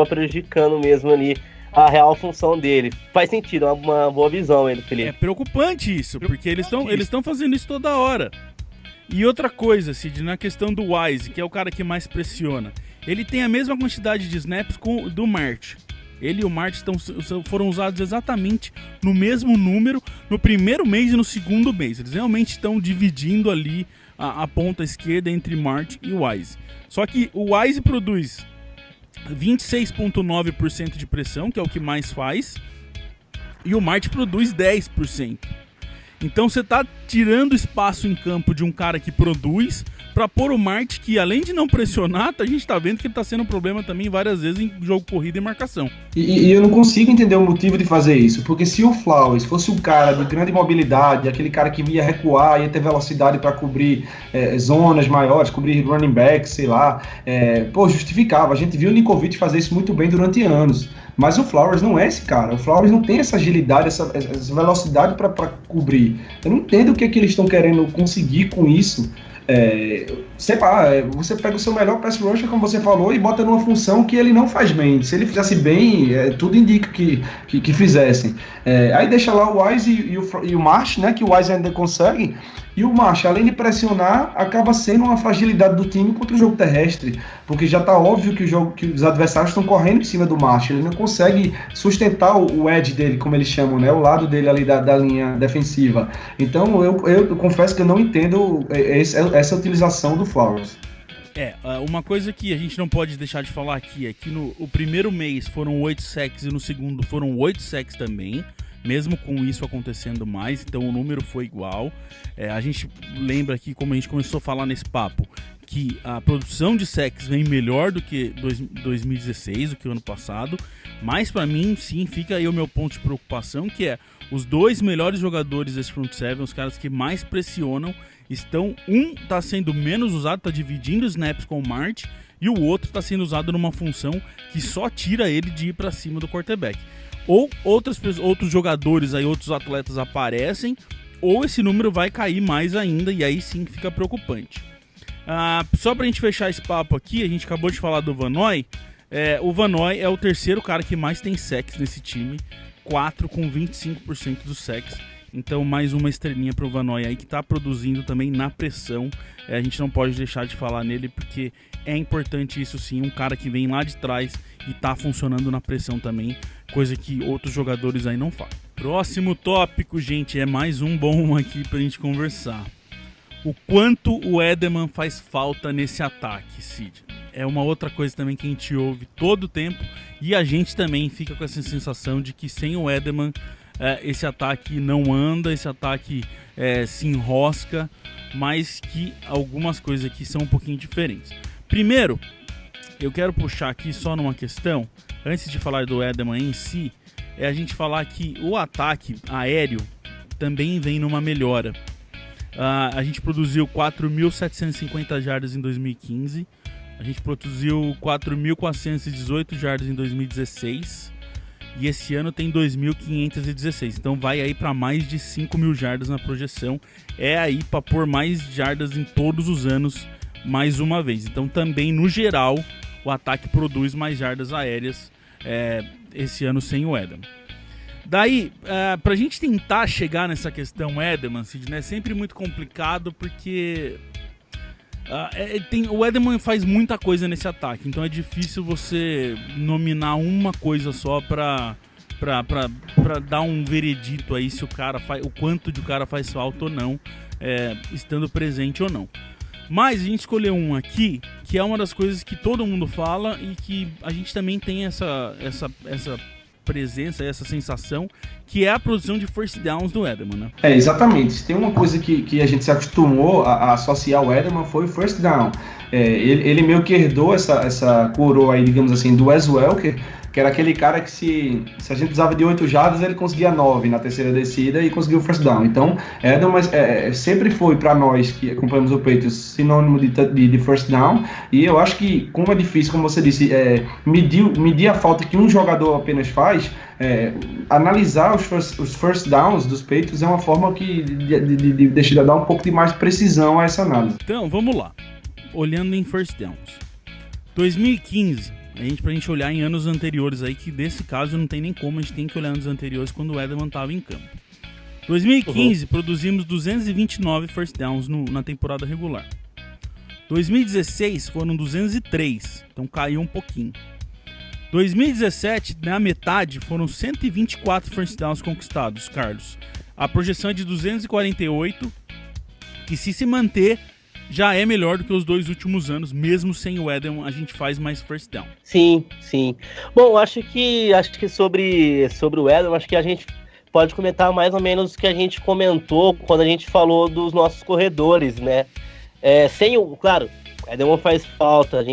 [SPEAKER 5] prejudicando mesmo ali a real função dele. Faz sentido, é uma boa visão ele, Felipe.
[SPEAKER 3] É preocupante isso, porque eles estão fazendo isso toda hora. E outra coisa, Cid, na questão do Wise, que é o cara que mais pressiona, ele tem a mesma quantidade de snaps do Marte. Ele e o Marte foram usados exatamente no mesmo número no primeiro mês e no segundo mês. Eles realmente estão dividindo ali a ponta esquerda entre Marte e Wise. Só que o Wise produz 26,9% de pressão, que é o que mais faz, e o Marte produz 10%. Então você tá tirando espaço em campo de um cara que produz pra pôr o Marte, que além de não pressionar, a gente tá vendo que ele tá sendo um problema também várias vezes em jogo corrida e marcação.
[SPEAKER 4] E eu não consigo entender o motivo de fazer isso, porque se o Flowers fosse um cara de grande mobilidade, aquele cara que ia recuar, ia ter velocidade para cobrir zonas maiores, cobrir running back, sei lá, justificava. A gente viu o Ninkovich fazer isso muito bem durante anos. Mas o Flowers não é esse cara. O Flowers não tem essa agilidade, essa velocidade para cobrir. Eu não entendo o que eles estão querendo conseguir com isso. Sei lá, você pega o seu melhor pass rusher, como você falou, e bota numa função que ele não faz bem. Se ele fizesse bem, tudo indica que fizessem. Aí deixa lá o Wise e o Marsh, né, que o Wise ainda consegue. E o Marsh, além de pressionar, acaba sendo uma fragilidade do time contra o jogo terrestre, porque já está óbvio que os adversários estão correndo em cima do Marsh. Ele não consegue sustentar o edge dele, como eles chamam, né, o lado dele ali da linha defensiva. Então eu confesso que eu não entendo essa utilização do Flowers.
[SPEAKER 3] Uma coisa que a gente não pode deixar de falar aqui é que no primeiro mês foram 8 sacks e no segundo foram 8 sacks também, mesmo com isso acontecendo mais, então o número foi igual. A gente lembra aqui, como a gente começou a falar nesse papo, que a produção de sacks vem melhor do que 2016, do que o ano passado, mas para mim sim fica aí o meu ponto de preocupação, que é os dois melhores jogadores desse front seven, os caras que mais pressionam, tá sendo menos usado, tá dividindo snaps com o Marte, e o outro tá sendo usado numa função que só tira ele de ir para cima do quarterback. Ou outros jogadores aí, outros atletas aparecem, ou esse número vai cair mais ainda, e aí sim fica preocupante. Só pra gente fechar esse papo aqui, a gente acabou de falar do Van Noy. O Van Noy é o terceiro cara que mais tem sacks nesse time, 4 com 25% dos sacks. Então mais uma estrelinha pro Van Noy aí, que tá produzindo também na pressão. A gente não pode deixar de falar nele, porque é importante isso sim, um cara que vem lá de trás e tá funcionando na pressão também, coisa que outros jogadores aí não fazem. Próximo tópico, gente, é mais um bom aqui pra gente conversar. O quanto o Edelman faz falta nesse ataque, Cid. É uma outra coisa também que a gente ouve todo o tempo, e a gente também fica com essa sensação de que sem o Edelman esse ataque não anda, esse ataque se enrosca, mas que algumas coisas aqui são um pouquinho diferentes. Primeiro, eu quero puxar aqui só numa questão, antes de falar do Edelman em si, a gente falar que o ataque aéreo também vem numa melhora. A gente produziu 4.750 jardas em 2015, a gente produziu 4.418 jardas em 2016, e esse ano tem 2.516, então vai aí para mais de 5.000 jardas na projeção, aí para pôr mais jardas em todos os anos, mais uma vez. Então também, no geral, o ataque produz mais jardas aéreas esse ano sem o Edelman. Daí, pra gente tentar chegar nessa questão Edelman, Sidney, é sempre muito complicado, porque o Edelman faz muita coisa nesse ataque, então é difícil você nominar uma coisa só pra dar um veredito aí se o cara o quanto de o cara faz falta ou não, estando presente ou não. Mas a gente escolheu um aqui, que é uma das coisas que todo mundo fala e que a gente também tem essa presença, essa sensação, que é a produção de first downs do Edelman, né?
[SPEAKER 4] Exatamente. Se tem uma coisa que a gente se acostumou a associar o Edelman, foi o first down. Ele meio que herdou essa coroa aí, digamos assim, do Wes Welker, que era aquele cara que se a gente precisava de 8 jardas, ele conseguia 9 na terceira descida e conseguiu o first down. Então, Edelman sempre foi para nós que acompanhamos o Patriots sinônimo de first down, e eu acho que, como é difícil, como você disse, medir a falta que um jogador apenas faz, analisar os first downs dos Patriots é uma forma de dar um pouco de mais precisão a essa análise.
[SPEAKER 3] Então, vamos lá. olhando em first downs. 2015, pra gente olhar em anos anteriores aí, que nesse caso não tem nem como, a gente tem que olhar nos anteriores quando o Edelman estava em campo. 2015, produzimos 229 first downs na temporada regular. 2016 foram 203, então caiu um pouquinho. 2017, na metade, foram 124 first downs conquistados, Carlos. A projeção é de 248, que se manter, já é melhor do que os 2 últimos anos. Mesmo sem o Edelman, a gente faz mais first down.
[SPEAKER 5] Sim. Bom, acho que sobre o Edelman, acho que a gente pode comentar mais ou menos o que a gente comentou quando a gente falou dos nossos corredores, né? Claro, o Edelman faz falta,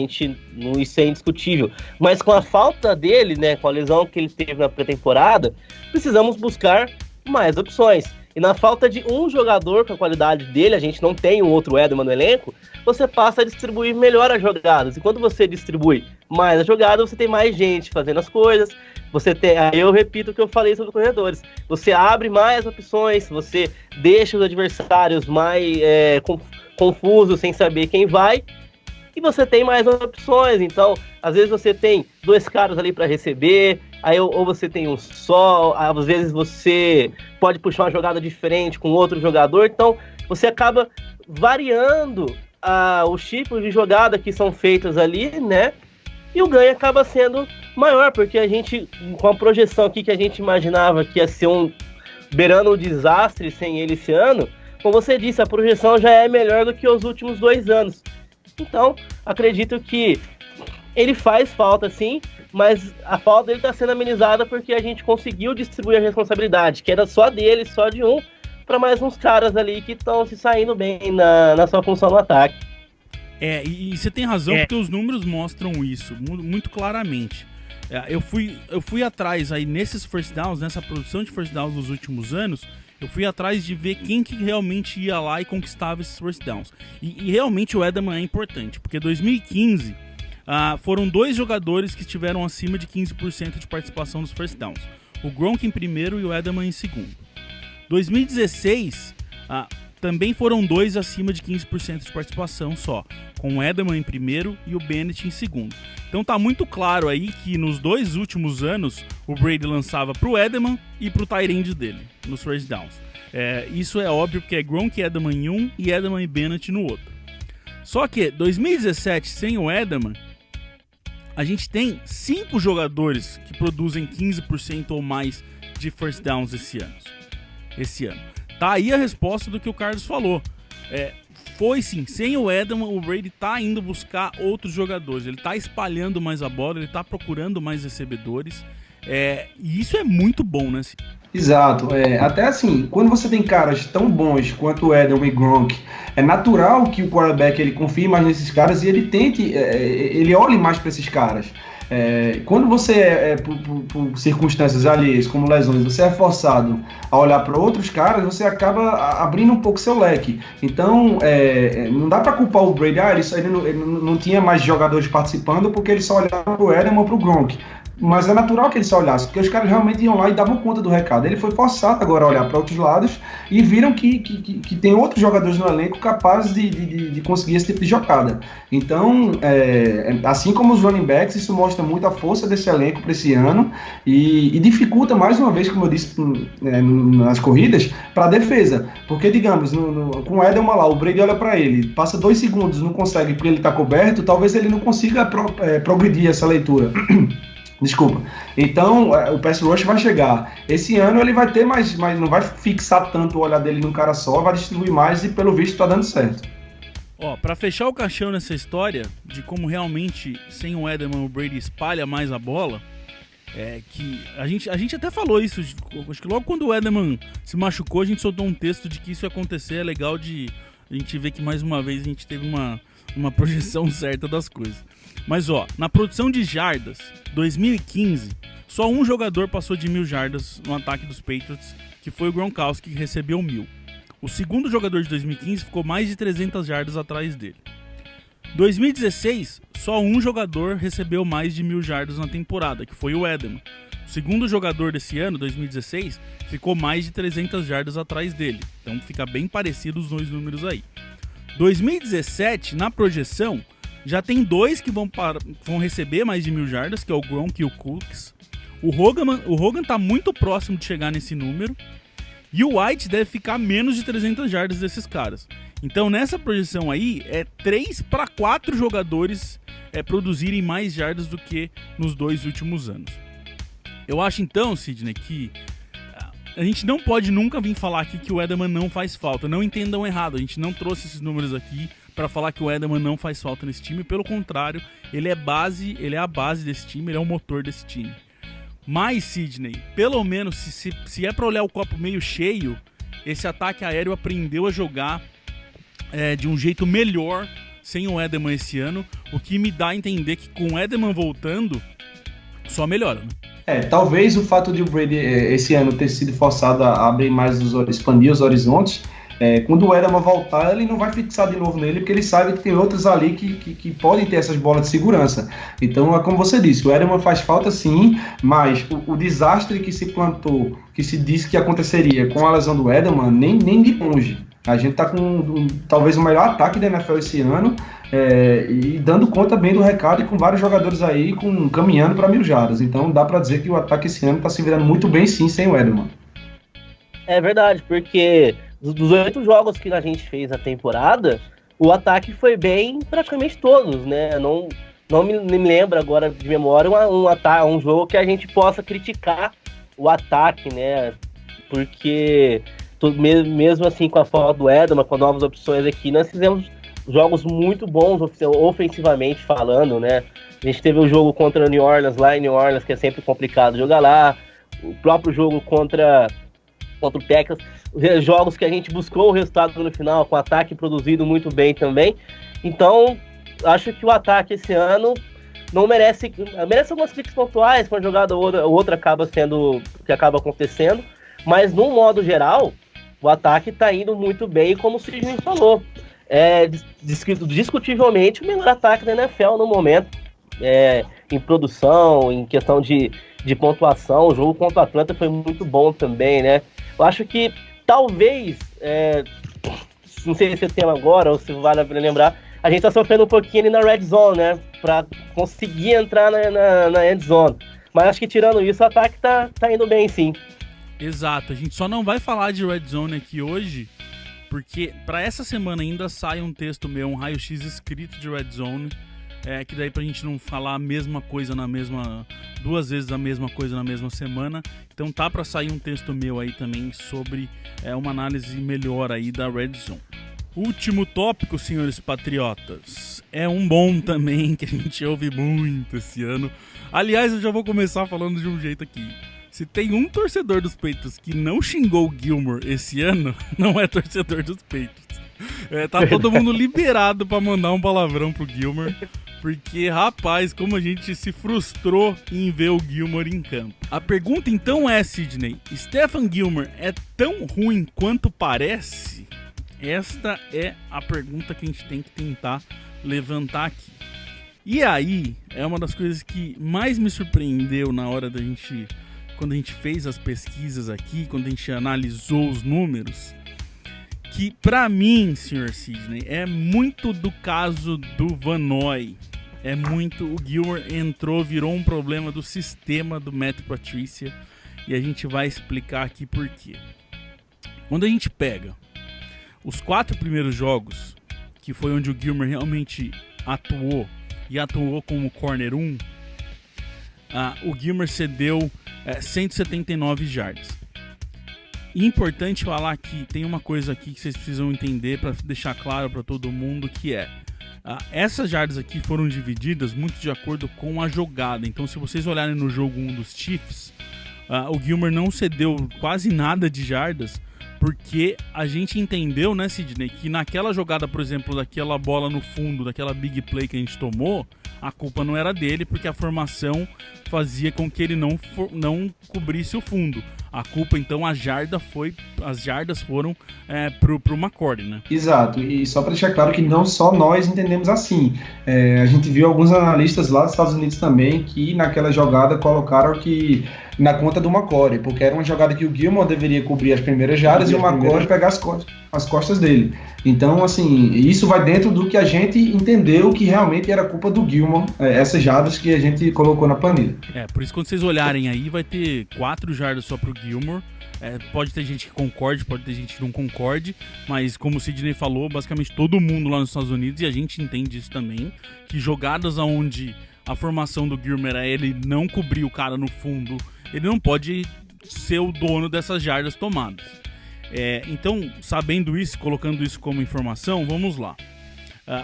[SPEAKER 5] isso é indiscutível. Mas com a falta dele, né, com a lesão que ele teve na pré-temporada, precisamos buscar mais opções. E na falta de um jogador com a qualidade dele, a gente não tem um outro Edelman no elenco, você passa a distribuir melhor as jogadas. E quando você distribui mais as jogadas, você tem mais gente fazendo as coisas. Aí eu repito o que eu falei sobre os corredores. Você abre mais opções, você deixa os adversários mais confusos, sem saber quem vai. E você tem mais opções. Então, às vezes você tem 2 caras ali para receber, aí ou você tem um só, às vezes você pode puxar uma jogada diferente com outro jogador. Então, você acaba variando os tipos de jogada que são feitas ali, né? E o ganho acaba sendo maior, porque a gente, com a projeção aqui que a gente imaginava que ia ser beirando um desastre sem ele esse ano, como você disse, a projeção já é melhor do que os últimos 2 anos. Então, acredito que ele faz falta, sim, mas a falta dele está sendo amenizada porque a gente conseguiu distribuir a responsabilidade, que era só dele, só de um, para mais uns caras ali que estão se saindo bem na sua função no ataque.
[SPEAKER 3] E você tem razão, porque os números mostram isso muito claramente. Eu fui atrás aí nesses first downs, nessa produção de first downs dos últimos anos, eu fui atrás de ver quem que realmente ia lá e conquistava esses first downs. E realmente o Edelman é importante, porque 2015 foram 2 jogadores que estiveram acima de 15% de participação nos first downs. O Gronk em primeiro e o Edelman em segundo. 2016, também foram 2 acima de 15% de participação só, com o Edelman em primeiro e o Bennett em segundo. Então tá muito claro aí que nos 2 últimos anos o Brady lançava pro Edelman e pro tight end dele, nos first downs. Isso é óbvio porque é Gronk e Edelman em um e Edelman e Bennett no outro. Só que 2017, sem o Edelman, a gente tem 5 jogadores que produzem 15% ou mais de first downs esse ano. Tá aí a resposta do que o Carlos falou. Foi sim, sem o Edelman, o Brady tá indo buscar outros jogadores. Ele tá espalhando mais a bola, ele tá procurando mais recebedores. E isso é muito bom, né?
[SPEAKER 4] Exato. Até assim, quando você tem caras tão bons quanto o Edelman e Gronk, é natural que o quarterback ele confie mais nesses caras e ele tente, ele olhe mais para esses caras. Quando você por circunstâncias alheias, como lesões, você é forçado a olhar para outros caras, você acaba abrindo um pouco seu leque. Então, não dá para culpar o Brady, ele não tinha mais jogadores participando porque ele só olhava para o Edelman ou para o Gronk. Mas é natural que ele só olhasse, porque os caras realmente iam lá e davam conta do recado. Ele foi forçado agora a olhar para outros lados e viram que tem outros jogadores no elenco capazes de conseguir esse tipo de jogada. Então, assim como os running backs, isso mostra muito a força desse elenco para esse ano e dificulta mais uma vez, como eu disse nas corridas, para a defesa. Porque, digamos, com o Edelman lá, o Brady olha para ele, passa 2 segundos, não consegue porque ele está coberto, talvez ele não consiga progredir essa leitura. Desculpa. Então, o pass rush vai chegar. Esse ano ele vai ter mais, não vai fixar tanto o olhar dele num cara só, vai distribuir mais e pelo visto tá dando certo.
[SPEAKER 3] Pra fechar o caixão nessa história de como realmente sem o Edelman o Brady espalha mais a bola, que a gente até falou isso, acho que logo quando o Edelman se machucou a gente soltou um texto de que isso ia acontecer. É legal de a gente ver que mais uma vez a gente teve uma projeção certa das coisas. Mas na produção de jardas, 2015, só um jogador passou de 1.000 jardas no ataque dos Patriots, que foi o Gronkowski, que recebeu 1.000. O segundo jogador de 2015 ficou mais de 300 jardas atrás dele. 2016, só um jogador recebeu mais de 1.000 jardas na temporada, que foi o Edelman. O segundo jogador desse ano, 2016, ficou mais de 300 jardas atrás dele. Então fica bem parecido os 2 números aí. 2017, na projeção, já tem 2 que vão receber mais de 1.000 jardas, que é o Gronk e o Cooks. O Hogan tá muito próximo de chegar nesse número. E o White deve ficar menos de 300 jardas desses caras. Então nessa projeção aí, 3 para 4 jogadores produzirem mais jardas do que nos 2 últimos anos. Eu acho então, Sidney, que a gente não pode nunca vir falar aqui que o Edelman não faz falta. Não entendam errado, a gente não trouxe esses números aqui para falar que o Edelman não faz falta nesse time. Pelo contrário, ele é a base desse time, ele é o motor desse time. Mas, Sidney, pelo menos se é para olhar o copo meio cheio, esse ataque aéreo aprendeu a jogar de um jeito melhor sem o Edelman esse ano, o que me dá a entender que com o Edelman voltando, só melhora, né?
[SPEAKER 4] Talvez o fato de o Brady esse ano ter sido forçado a abrir mais, expandir os horizontes, quando o Edelman voltar, ele não vai fixar de novo nele, porque ele sabe que tem outros ali que podem ter essas bolas de segurança. Então, é como você disse, o Edelman faz falta sim, mas o desastre que se plantou, que se disse que aconteceria com a lesão do Edelman, nem de longe. A gente tá com talvez o melhor ataque da NFL esse ano, e dando conta bem do recado, e com vários jogadores aí caminhando para 1.000 jardas. Então dá para dizer que o ataque esse ano tá se virando muito bem sim sem o Edelman.
[SPEAKER 5] É verdade, porque dos 8 jogos que a gente fez na temporada, o ataque foi bem praticamente todos, né? Não me lembro agora de memória um jogo que a gente possa criticar o ataque, né? Porque mesmo assim com a falta do Edelman, com novas opções aqui, nós fizemos jogos muito bons ofensivamente falando, né? A gente teve o jogo contra o New Orleans lá em New Orleans, que é sempre complicado jogar lá. O próprio jogo contra o Texas, jogos que a gente buscou o resultado no final, com o ataque produzido muito bem também. Então, acho que o ataque esse ano não merece algumas críticas pontuais, com uma jogada ou outra acaba acontecendo, mas no modo geral, o ataque está indo muito bem, como o Sidney falou. Discutivelmente o melhor ataque da NFL no momento, em produção, em questão de pontuação. O jogo contra o Atlanta foi muito bom também, né? Eu acho que talvez, não sei se é tema agora ou se vale a pena lembrar, a gente tá sofrendo um pouquinho ali na red zone, né? Pra conseguir entrar na end zone. Mas acho que tirando isso, o ataque tá indo bem, sim.
[SPEAKER 3] Exato, a gente só não vai falar de red zone aqui hoje, porque para essa semana ainda sai um texto meu, um raio-x escrito de red zone, que daí pra gente não falar a mesma coisa duas vezes a mesma coisa na mesma semana. Então tá pra sair um texto meu aí também sobre uma análise melhor aí da red zone. Último tópico, senhores patriotas, é um bom também que a gente ouve muito esse ano. Aliás, eu já vou começar falando de um jeito aqui. Se tem um torcedor dos Patriots que não xingou o Gilmore esse ano, não é torcedor dos Patriots. Tá todo mundo liberado pra mandar um palavrão pro Gilmore, porque, rapaz, como a gente se frustrou em ver o Gilmore em campo. A pergunta então é, Sidney, Stephon Gilmore é tão ruim quanto parece? Esta é a pergunta que a gente tem que tentar levantar aqui. E aí, é uma das coisas que mais me surpreendeu na hora da gente, quando a gente fez as pesquisas aqui, quando a gente analisou os números, que pra mim, Sr. Sidney, é muito do caso do Van Noy. O Gilmore virou um problema do sistema do Matt Patricia, e a gente vai explicar aqui por quê. Quando a gente pega os 4 primeiros jogos, que foi onde o Gilmore realmente atuou como corner 1, o Gilmore cedeu 179 jardas. E importante falar que tem uma coisa aqui que vocês precisam entender para deixar claro para todo mundo, que essas jardas aqui foram divididas muito de acordo com a jogada. Então, se vocês olharem no jogo 1 dos Chiefs, o Gilmore não cedeu quase nada de jardas, porque a gente entendeu, né, Sidney, que naquela jogada, por exemplo, daquela bola no fundo, daquela big play que a gente tomou, a culpa não era dele, porque a formação fazia com que ele não cobrisse o fundo. a culpa, então, as jardas foram pro McCourty, né?
[SPEAKER 4] Exato, e só para deixar claro que não só nós entendemos assim. A gente viu alguns analistas lá dos Estados Unidos também que naquela jogada colocaram que na conta do McCourty, porque era uma jogada que o Gilmore deveria cobrir as primeiras jardas e o McCourty pegar as costas dele. Então, assim, isso vai dentro do que a gente entendeu que realmente era culpa do Gilmore, essas jardas que a gente colocou na planilha.
[SPEAKER 3] Por isso quando vocês olharem aí, vai ter 4 jardas só pro Gilmore. Pode ter gente que concorde, pode ter gente que não concorde, mas como o Sidney falou, basicamente todo mundo lá nos Estados Unidos, e a gente entende isso também, que jogadas onde a formação do Gilmore é ele não cobrir o cara no fundo, ele não pode ser o dono dessas jardas tomadas. Então, sabendo isso, colocando isso como informação, vamos lá.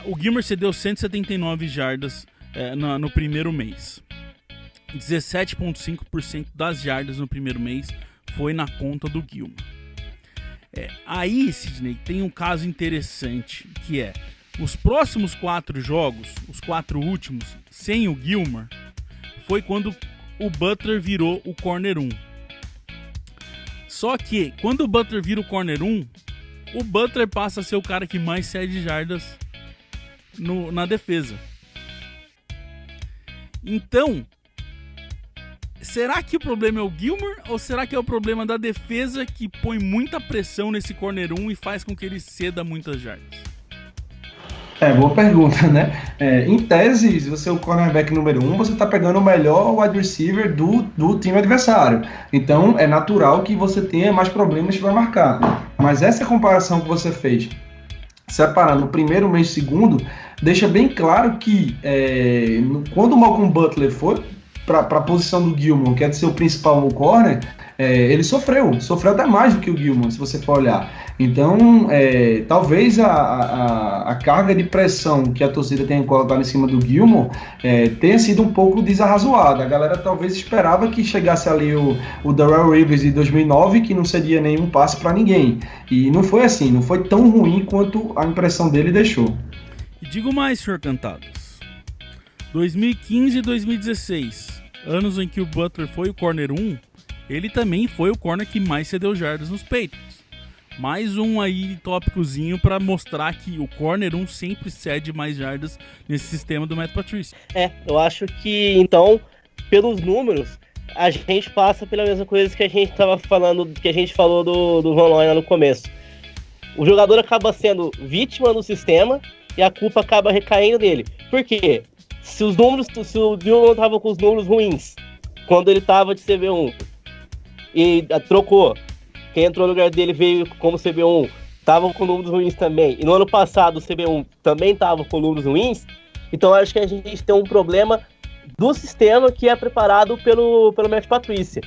[SPEAKER 3] O Gilmore cedeu 179 jardas no primeiro mês. 17,5% das jardas no primeiro mês foi na conta do Gilmore. Aí, Sidney, tem um caso interessante, que é os próximos 4 jogos, os 4 últimos, sem o Gilmore, foi quando o Butler virou o corner 1. Só que, quando o Butler vira o corner 1, o Butler passa a ser o cara que mais cede jardas na defesa. Então, será que o problema é o Gilmore ou será que é o problema da defesa que põe muita pressão nesse corner 1 e faz com que ele ceda muitas jardas?
[SPEAKER 4] Boa pergunta, né? Em tese, se você é o cornerback número 1, você está pegando o melhor wide receiver do time adversário. Então, é natural que você tenha mais problemas para marcar. Mas essa comparação que você fez, separando o primeiro mês e o segundo, deixa bem claro que quando o Malcolm Butler foi para a posição do Gilmore, que é de ser o principal corner, ele sofreu até mais do que o Gilmore, se você for olhar. Então, talvez a carga de pressão que a torcida tenha colocado em cima do Gilmore tenha sido um pouco desarrazoada. A galera talvez esperava que chegasse ali o Darrelle Reeves de 2009, que não cedia nenhum passe para ninguém. E não foi assim, não foi tão ruim quanto a impressão dele deixou.
[SPEAKER 3] E digo mais, senhor Cantados. 2015 e 2016, anos em que o Butler foi o corner 1, ele também foi o corner que mais cedeu jardas nos Patriots. Mais um aí tópicozinho para mostrar que o corner 1 sempre cede mais jardas nesse sistema do Matt Patricia.
[SPEAKER 5] Eu acho que, então, pelos números, a gente passa pela mesma coisa que a gente tava falando, que a gente falou do Von Loy lá no começo. O jogador acaba sendo vítima do sistema e a culpa acaba recaindo nele. Por quê? Se o Gilmore tava com os números ruins quando ele tava de CB1 e trocou, quem entrou no lugar dele veio como CB1, tava com números ruins também, e no ano passado o CB1 também tava com números ruins, então acho que a gente tem um problema do sistema que é preparado pelo Matt Patricia.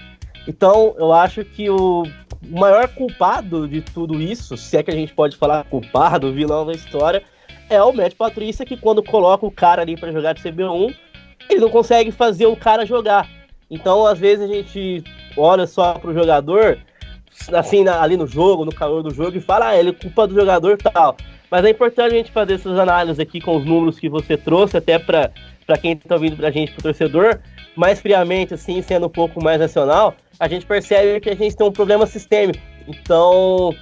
[SPEAKER 5] Então eu acho que o maior culpado de tudo isso, se é que a gente pode falar culpado, vilão da história, é o Matt Patricia, que quando coloca o cara ali para jogar de CB1, ele não consegue fazer o cara jogar. Então às vezes a gente olha só pro jogador assim, ali no jogo, no calor do jogo, e fala, ele é culpa do jogador e tal. Mas é importante a gente fazer essas análises aqui com os números que você trouxe, até para quem está ouvindo pra gente, pro torcedor, mais friamente, assim, sendo um pouco mais racional, a gente percebe que a gente tem um problema sistêmico. Então,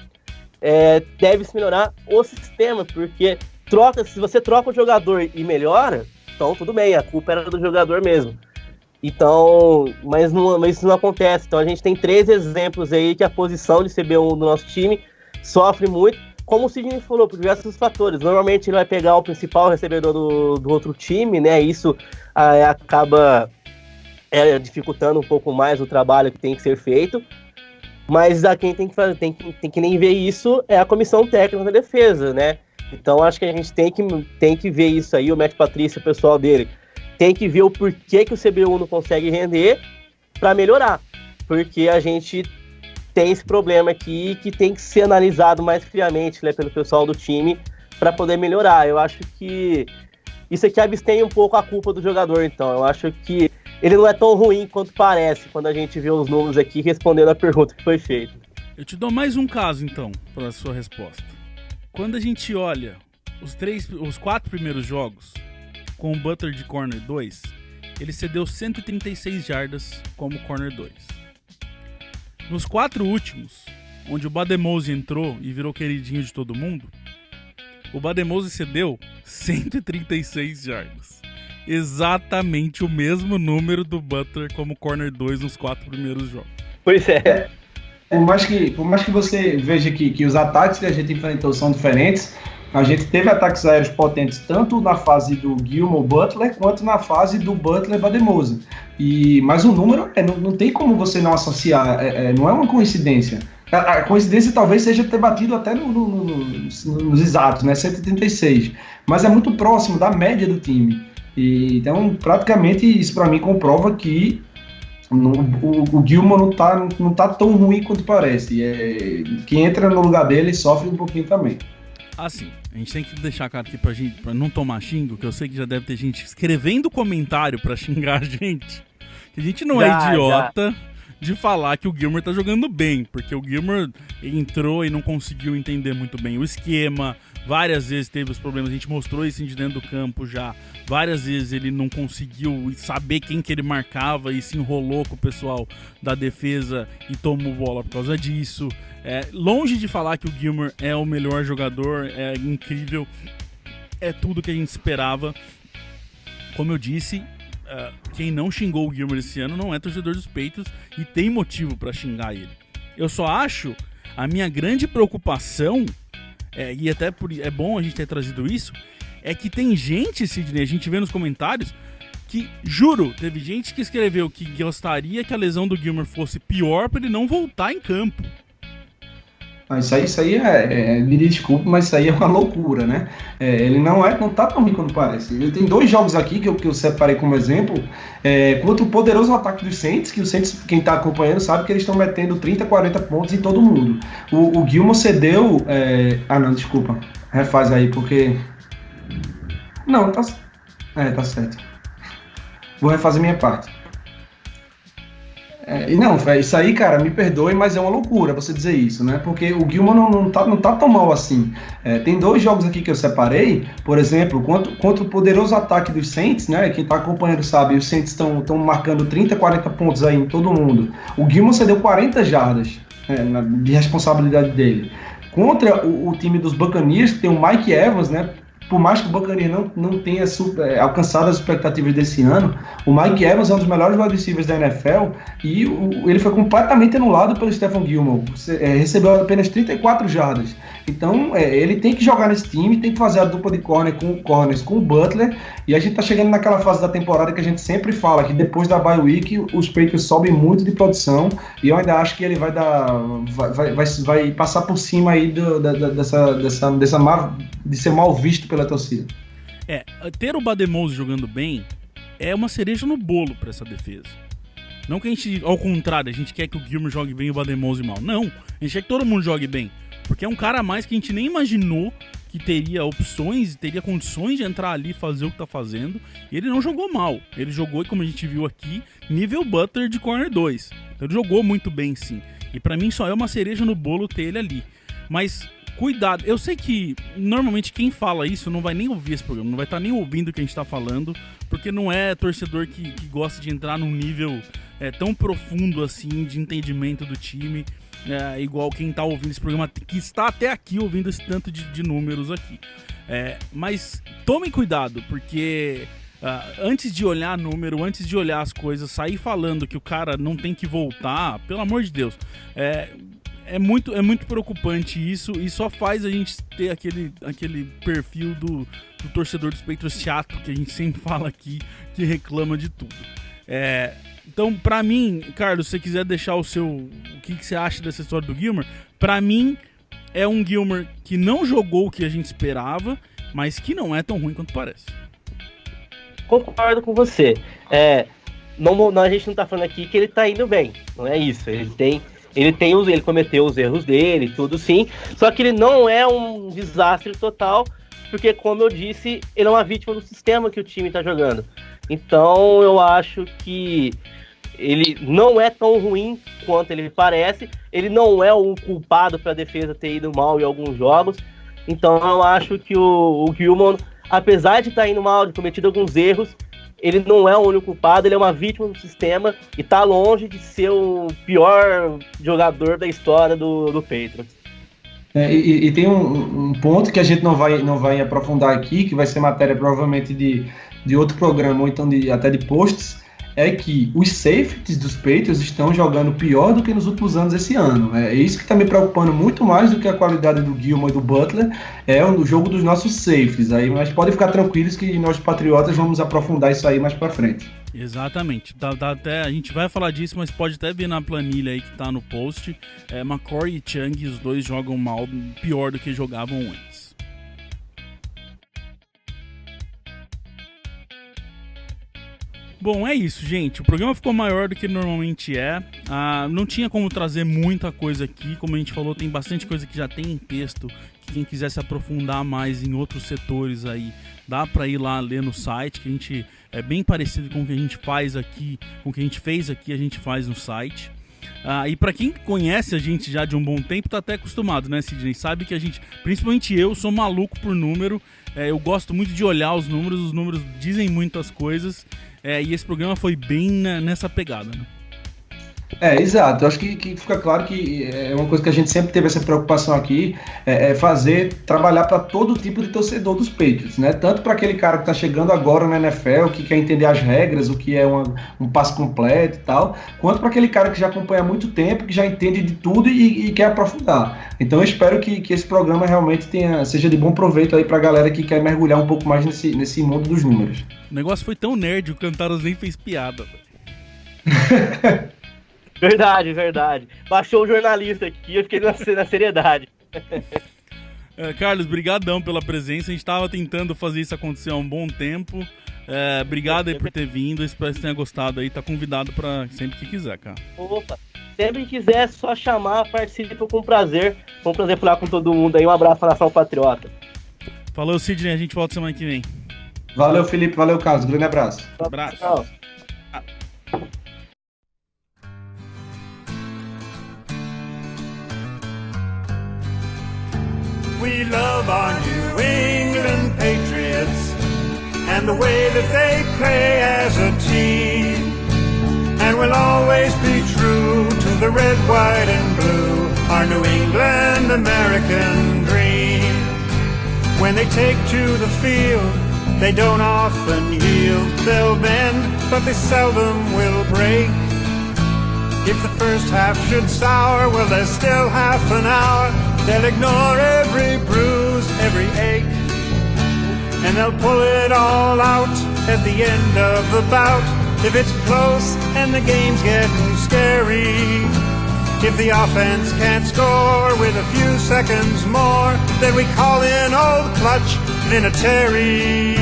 [SPEAKER 5] deve-se melhorar o sistema, porque se você troca o jogador e melhora, então tudo bem, a culpa era do jogador mesmo. Então, mas isso não acontece. Então a gente tem 3 exemplos aí que a posição de CB1 do nosso time sofre muito, como o Sidney falou, por diversos fatores. Normalmente ele vai pegar o principal recebedor do outro time, né? Isso acaba dificultando um pouco mais o trabalho que tem que ser feito. Mas quem tem que nem ver isso é a comissão técnica da defesa, né? Então acho que a gente tem que ver isso aí, o Matt Patricia, o pessoal dele, tem que ver o porquê que o CB1 não consegue render para melhorar. Porque a gente tem esse problema aqui que tem que ser analisado mais friamente, né, pelo pessoal do time para poder melhorar. Eu acho que isso aqui abstém um pouco a culpa do jogador, então. Eu acho que ele não é tão ruim quanto parece quando a gente vê os números aqui respondendo a pergunta que foi feita.
[SPEAKER 3] Eu te dou mais um caso, então, para a sua resposta. Quando a gente olha os 4 primeiros jogos, com o Butler de corner 2, ele cedeu 136 jardas como corner 2. Nos 4 últimos, onde o Bademosi entrou e virou queridinho de todo mundo, o Bademosi cedeu 136 jardas. Exatamente o mesmo número do Butler como corner 2 nos 4 primeiros jogos.
[SPEAKER 5] Pois é.
[SPEAKER 4] Por mais que você veja que os ataques que a gente enfrentou são diferentes, a gente teve ataques aéreos potentes tanto na fase do Gilmore-Butler quanto na fase do Butler-Bademosi. Mas o número, não tem como você não associar, não é uma coincidência. A coincidência talvez seja ter batido até nos exatos, né, 136, mas é muito próximo da média do time. Então, praticamente, isso para mim comprova que o Gilmore não tá tão ruim quanto parece. Quem entra no lugar dele sofre um pouquinho também.
[SPEAKER 3] Assim, a gente tem que deixar claro aqui pra não tomar xingo, que eu sei que já deve ter gente escrevendo comentário pra xingar a gente. Que a gente não é idiota de falar que o Gilmore tá jogando bem, porque o Gilmore entrou e não conseguiu entender muito bem o esquema, várias vezes teve os problemas, a gente mostrou isso de dentro do campo já, várias vezes ele não conseguiu saber quem que ele marcava e se enrolou com o pessoal da defesa e tomou bola por causa disso. Longe de falar que o Gilmore é o melhor jogador, é incrível, é tudo que a gente esperava. Como eu disse, quem não xingou o Gilmore esse ano não é torcedor dos Patriots e tem motivo pra xingar ele. Eu só acho, a minha grande preocupação, e até é bom a gente ter trazido isso, é que tem gente, Sidney, a gente vê nos comentários, que, juro, teve gente que escreveu que gostaria que a lesão do Gilmore fosse pior pra ele não voltar em campo.
[SPEAKER 4] Isso aí me desculpe, mas isso aí é uma loucura, né? Ele não tá tão ruim quanto parece. Ele tem 2 jogos aqui que eu separei como exemplo, contra o poderoso ataque dos Saints, que o Saints, quem tá acompanhando, sabe que eles estão metendo 30, 40 pontos em todo mundo. O Gilmore cedeu... não, desculpa. Refaz aí, porque... Não, tá certo. Vou refazer minha parte. Isso aí, cara, me perdoe, mas é uma loucura você dizer isso, né? Porque o Gilmore não tá tão mal assim. Tem 2 jogos aqui que eu separei, por exemplo, contra o poderoso ataque dos Saints, né? Quem tá acompanhando sabe, os Saints estão marcando 30, 40 pontos aí em todo mundo. O Gilmore cedeu 40 jardas de responsabilidade dele. Contra o time dos Buccaneers, que tem o Mike Evans, né? Por mais que o Buccaneers não tenha alcançado as expectativas desse ano, o Mike Evans é um dos melhores wide receivers da NFL e ele foi completamente anulado pelo Stephon Gilmore. Recebeu apenas 34 jardas. Então, ele tem que jogar nesse time, tem que fazer a dupla de corners com o Butler, e a gente tá chegando naquela fase da temporada que a gente sempre fala, que depois da bye week, os Patriots sobem muito de produção, e eu ainda acho que ele vai passar por cima aí de ser mal visto pela torcida.
[SPEAKER 3] Ter o Bademosi jogando bem é uma cereja no bolo pra essa defesa. Não que a gente, ao contrário, a gente quer que o Gilmore jogue bem e o Bademosi mal. Não, a gente quer que todo mundo jogue bem. Porque é um cara a mais que a gente nem imaginou que teria opções, teria condições de entrar ali e fazer o que tá fazendo. E ele não jogou mal. Ele jogou, como a gente viu aqui, nível Butler de corner 2. Então ele jogou muito bem, sim. E pra mim só é uma cereja no bolo ter ele ali. Mas cuidado, eu sei que normalmente quem fala isso não vai nem ouvir esse programa, não vai estar nem ouvindo o que a gente tá falando, porque não é torcedor que gosta de entrar num nível tão profundo assim de entendimento do time, igual quem tá ouvindo esse programa, que está até aqui ouvindo esse tanto de números aqui. Mas tomem cuidado, porque antes de olhar número, antes de olhar as coisas, sair falando que o cara não tem que voltar, pelo amor de Deus, é muito preocupante isso, e só faz a gente ter aquele perfil do torcedor dos Patriots chato que a gente sempre fala aqui, que reclama de tudo. Então, pra mim, Carlos, se você quiser deixar o que você acha dessa história do Gilmore, pra mim é um Gilmore que não jogou o que a gente esperava, mas que não é tão ruim quanto parece.
[SPEAKER 5] Concordo com você. A gente não tá falando aqui que ele tá indo bem, não é isso. Ele cometeu os erros dele, tudo sim, só que ele não é um desastre total, porque, como eu disse, ele é uma vítima do sistema que o time tá jogando. Então, eu acho que ele não é tão ruim quanto ele parece, ele não é um culpado para a defesa ter ido mal em alguns jogos. Então, eu acho que o Gilmore, apesar de estar indo mal, de cometido alguns erros, ele não é o único culpado, ele é uma vítima do sistema e tá longe de ser o pior jogador da história do Patriots.
[SPEAKER 4] E tem um ponto que a gente não vai aprofundar aqui, que vai ser matéria provavelmente de outro programa, ou então até de posts, é que os safeties dos Patriots estão jogando pior do que nos últimos anos esse ano. É isso que está me preocupando muito mais do que a qualidade do Gilmore e do Butler, é o jogo dos nossos safeties. Aí, mas podem ficar tranquilos que nós Patriotas vamos aprofundar isso aí mais para frente.
[SPEAKER 3] Exatamente. Até, a gente vai falar disso, mas pode até ver na planilha aí que tá no post. McCoy e Chung, os dois jogam mal, pior do que jogavam antes. Bom, é isso, gente. O programa ficou maior do que normalmente é. Não tinha como trazer muita coisa aqui. Como a gente falou, tem bastante coisa que já tem em texto. Que quem quiser se aprofundar mais em outros setores aí, dá pra ir lá ler no site, que a gente é bem parecido com o que a gente faz aqui, com o que a gente fez aqui, a gente faz no site. E pra quem conhece a gente já de um bom tempo, tá até acostumado, né, Sidney? Sabe que a gente, principalmente eu, sou maluco por número. Eu gosto muito de olhar os números dizem muitas coisas. E esse programa foi bem nessa pegada, né?
[SPEAKER 4] Exato. Eu acho que fica claro que é uma coisa que a gente sempre teve essa preocupação aqui, trabalhar para todo tipo de torcedor dos Patriots, né? Tanto para aquele cara que está chegando agora na NFL, que quer entender as regras, o que é um passe completo e tal, quanto para aquele cara que já acompanha há muito tempo, que já entende de tudo e quer aprofundar. Então eu espero que esse programa realmente seja de bom proveito aí para a galera que quer mergulhar um pouco mais nesse mundo dos números.
[SPEAKER 3] O negócio foi tão nerd, o Cantaros nem fez piada.
[SPEAKER 5] Verdade. Baixou o jornalista aqui, eu fiquei na seriedade.
[SPEAKER 3] Carlos, brigadão pela presença. A gente tava tentando fazer isso acontecer há um bom tempo. Obrigado aí por ter vindo. Espero que você tenha gostado aí. Tá convidado pra sempre que quiser, cara.
[SPEAKER 5] Opa, sempre que quiser, é só chamar, participe com prazer. Foi um prazer falar com todo mundo aí. Um abraço pra Nação Patriota.
[SPEAKER 3] Falou, Sidney. A gente volta semana que vem.
[SPEAKER 4] Valeu, Felipe. Valeu, Carlos. Grande abraço.
[SPEAKER 3] Abraço.
[SPEAKER 5] Tchau.
[SPEAKER 1] We love our New England Patriots and the way that they play as a team. And we'll always be true to the red, white, and blue, our New England American dream. When they take to the field, they don't often yield. They'll bend, but they seldom will break. If the first half should sour, well, there's still half an hour. They'll ignore every bruise, every ache, and they'll pull it all out at the end of the bout. If it's close and the game's getting scary, if the offense can't score with a few seconds more, then we call in Old Clutch Vinatieri.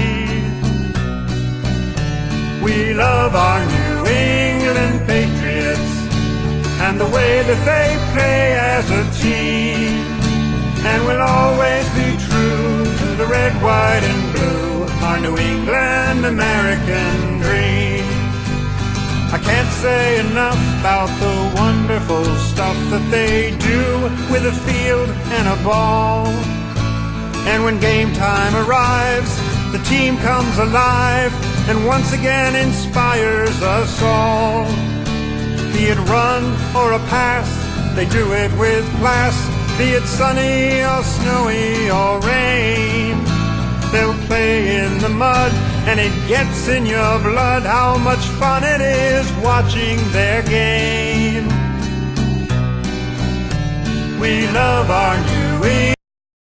[SPEAKER 1] We love our New England Patriots and the way that they play as a team. And we'll always be true to the red, white, and blue, our New England American dream. I can't say enough about the wonderful stuff that they do with a field and a ball. And when game time arrives, the team comes alive and once again inspires us all. Be it run or a pass, they do it with class. Be it sunny or snowy or rain, they'll play in the mud and it gets in your blood how much fun it is watching their game. We love our